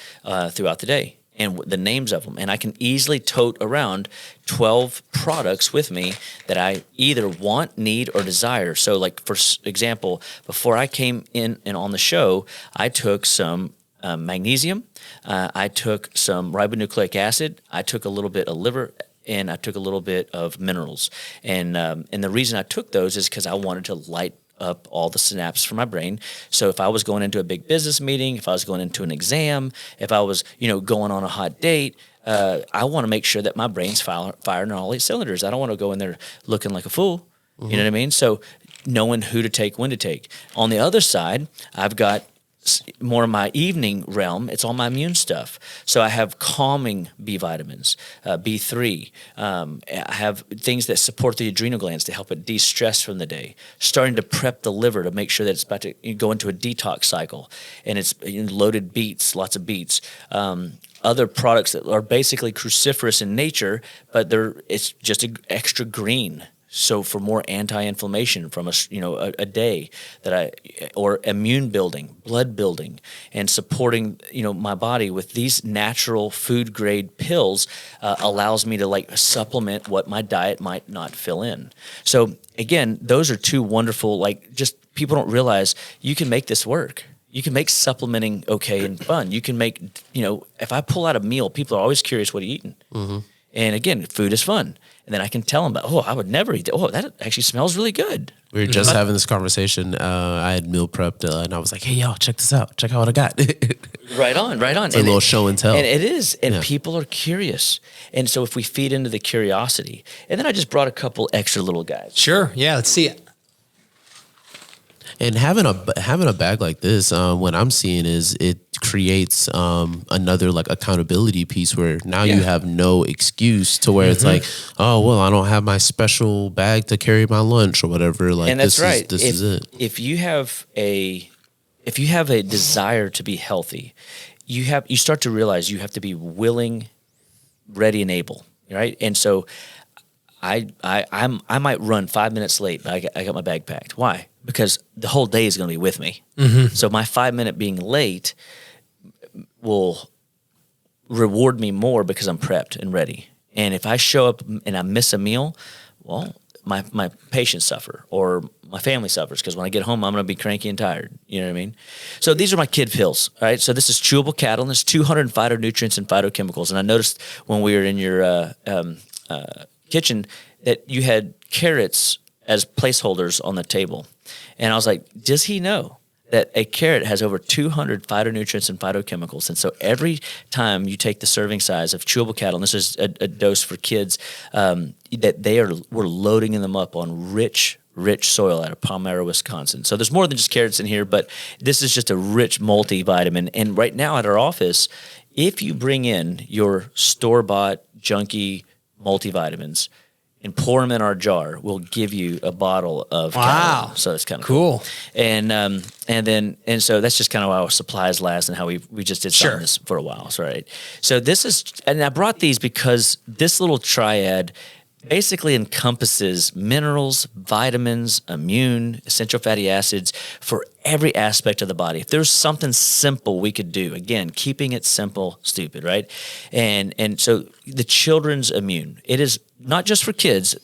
throughout the day and the names of them. And I can easily tote around 12 products with me that I either want, need, or desire. So like, for example, before I came in and on the show, I took some magnesium. I took some ribonucleic acid. I took a little bit of liver, and I took a little bit of minerals. And the reason I took those is because I wanted to light up all the synapses for my brain. So if I was going into a big business meeting, if I was going into an exam, if I was, going on a hot date, I want to make sure that my brain's firing on all 8 cylinders. I don't want to go in there looking like a fool. You know what I mean? So knowing who to take, when to take. On the other side, I've got more of my evening realm. It's all my immune stuff. So I have calming B vitamins, B3. I have things that support the adrenal glands to help it de-stress from the day. Starting to prep the liver to make sure that it's about to go into a detox cycle. And it's loaded beets, lots of beets. Other products that are basically cruciferous in nature, but it's just extra green. So for more anti-inflammation from a day or immune building, blood building, and supporting my body with these natural food grade pills allows me to supplement what my diet might not fill in. So again, those are 2 wonderful, just people don't realize you can make this work. You can make supplementing okay and fun. You can make, if I pull out a meal, people are always curious, what are you eating? Mm-hmm. And again, food is fun. And then I can tell them, I would never eat that. Oh, that actually smells really good. We were just having this conversation. I had meal prepped and I was like, hey, y'all, check this out. Check out what I got. Right on. It's a little show and tell. And it is. And people are curious. And so if we feed into the curiosity, and then I just brought a couple extra little guys. Sure. Yeah. Let's see it. And having a bag like this, what I'm seeing is it creates another accountability piece where now you have no excuse to where it's like, oh well, I don't have my special bag to carry my lunch or whatever. And that's right. This is it. If you have a desire to be healthy, you start to realize you have to be willing, ready, and able. Right, and so I might run 5 minutes late, but I got my bag packed. Why? Because the whole day is going to be with me. Mm-hmm. So my 5 minute being late will reward me more because I'm prepped and ready. And if I show up and I miss a meal, well, my patients suffer or my family suffers because when I get home, I'm going to be cranky and tired. You know what I mean? So these are my kid pills, right? So this is chewable cattle, and there's 200 phytonutrients and phytochemicals. And I noticed when we were in your kitchen that you had carrots as placeholders on the table. And I was like, does he know that a carrot has over 200 phytonutrients and phytochemicals? And so every time you take the serving size of chewable cattle, and this is a dose for kids, that we're loading them up on rich soil out of Palmyra, Wisconsin. So there's more than just carrots in here, but this is just a rich multivitamin. And right now at our office, if you bring in your store-bought junky multivitamins and pour them in our jar, we'll give you a bottle of cattle. So it's kind of cool. And so that's just kind of how our supplies last and how we just did some of this for a while. So, right. So this is, and I brought these because this little triad basically encompasses minerals, vitamins, immune, essential fatty acids for every aspect of the body. If there's something simple we could do, again, keeping it simple, stupid, right? And so the children's immune, it is not just for kids.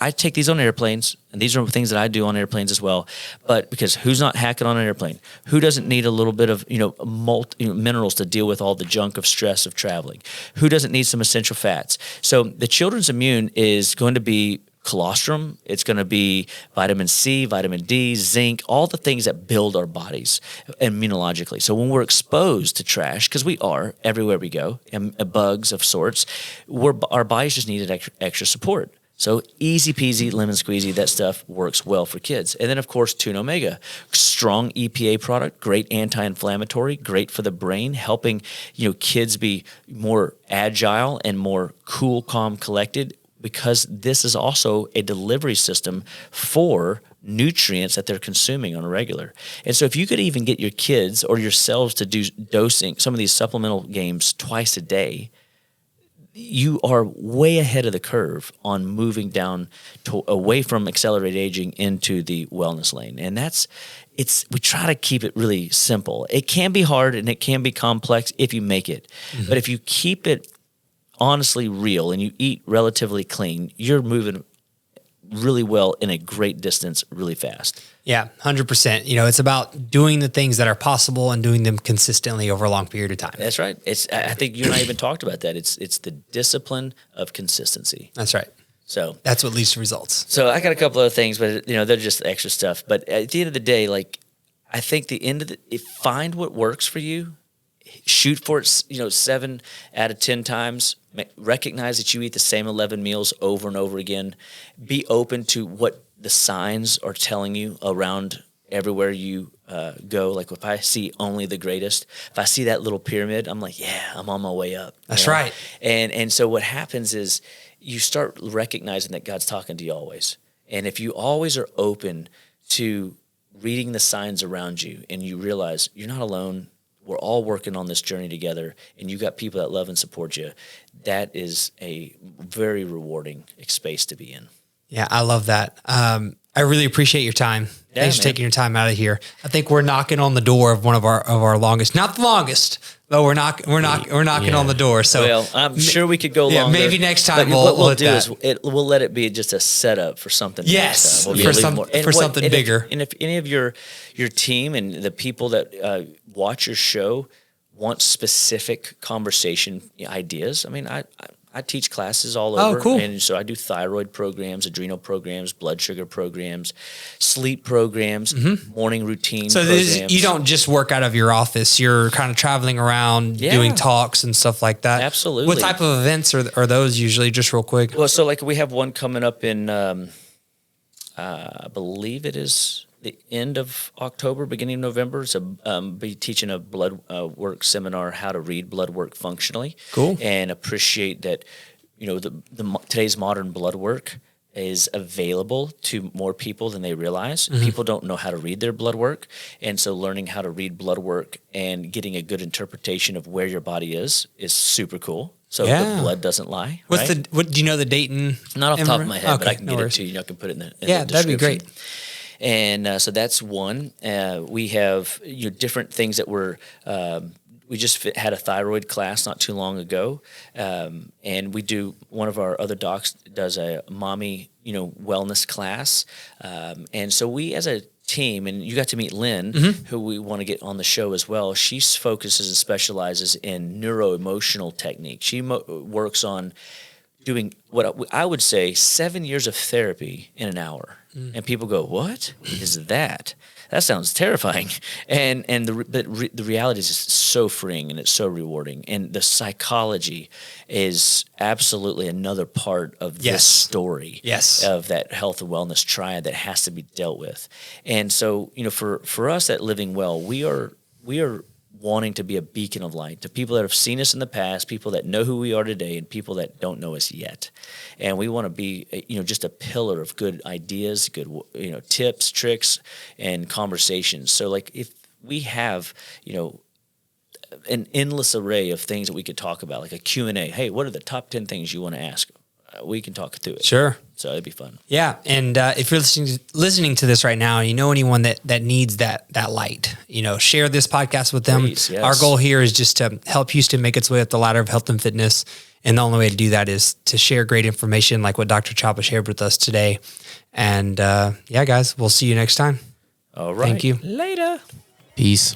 I take these on airplanes, and these are things that I do on airplanes as well. But because who's not hacking on an airplane? Who doesn't need a little bit of minerals to deal with all the junk of stress of traveling? Who doesn't need some essential fats? So the children's immune is going to be colostrum. It's going to be vitamin C, vitamin D, zinc, all the things that build our bodies immunologically. So when we're exposed to trash, because we are everywhere we go, and bugs of sorts, our bodies just needed extra support. So easy peasy, lemon squeezy, that stuff works well for kids. And then, of course, Tune Omega, strong EPA product, great anti-inflammatory, great for the brain, helping kids be more agile and more cool, calm, collected, because this is also a delivery system for nutrients that they're consuming on a regular. And so if you could even get your kids or yourselves to do dosing, some of these supplemental games twice a day, you are way ahead of the curve on moving down away from accelerated aging into the wellness lane. And we try to keep it really simple. It can be hard and it can be complex if you make it. Mm-hmm. But if you keep it honestly real and you eat relatively clean, you're moving really well in a great distance really fast. Yeah, 100%. It's about doing the things that are possible and doing them consistently over a long period of time. That's right. I think you and I even talked about that. It's the discipline of consistency. That's right. So that's what leads to results. So I got a couple other things, but they're just extra stuff. But at the end of the day, like I think find what works for you, shoot for it. 7 out of 10 times. Recognize that you eat the same 11 meals over and over again. Be open to what the signs are telling you around everywhere you go. Like if I see only the greatest, if I see that little pyramid, I'm like, yeah, I'm on my way up. That's right. And so what happens is you start recognizing that God's talking to you always. And if you always are open to reading the signs around you and you realize you're not alone, we're all working on this journey together, and you got people that love and support you, that is a very rewarding space to be in. Yeah, I love that. I really appreciate your time. Thanks for taking your time out of here. I think we're knocking on the door of one of our longest, not the longest, but we're knocking on the door. So well, I'm sure we could go longer. Maybe next time what we'll do is we'll let it be just a setup for something. Yes, we'll for something bigger. And if any of your team and the people that watch your show want specific conversation ideas, I mean, I teach classes all over. Oh, cool. And so I do thyroid programs, adrenal programs, blood sugar programs, sleep programs, morning routine programs. You don't just work out of your office. You're kind of traveling around doing talks and stuff like that. Absolutely. What type of events are those usually, just real quick? Well, so like we have one coming up in, I believe it is the end of October, beginning of November. So be teaching a blood work seminar, how to read blood work functionally. Cool. And appreciate that, today's modern blood work is available to more people than they realize. People don't know how to read their blood work. And so learning how to read blood work and getting a good interpretation of where your body is super cool. So the blood doesn't lie. What do you know the date and? Not off the top of my head, but I can get it to you. I can put it in the description. That'd be great. And so that's one. We have different things that we just had a thyroid class not too long ago, and one of our other docs does a mommy wellness class, and so we as a team, and you got to meet Lynn, who we want to get on the show as well. She focuses and specializes in neuro-emotional technique. She works on doing what I would say 7 years of therapy in an hour. And people go, what is that? That sounds terrifying. And the reality is it's so freeing and it's so rewarding. And the psychology is absolutely another part of this story of that health and wellness triad that has to be dealt with. And so, for us at Living Well, we are wanting to be a beacon of light to people that have seen us in the past, people that know who we are today, and people that don't know us yet. And we want to be, just a pillar of good ideas, good, tips, tricks, and conversations. So, like, if we have, an endless array of things that we could talk about, like a Q&A. Hey, what are the top 10 things you want to ask? We can talk through it. Sure. So it'd be fun. Yeah. And if you're listening to this right now, and you know anyone that needs that light, share this podcast with them. Please, yes. Our goal here is just to help Houston make its way up the ladder of health and fitness. And the only way to do that is to share great information like what Dr. Chapa shared with us today. And guys, we'll see you next time. All right. Thank you. Later. Peace.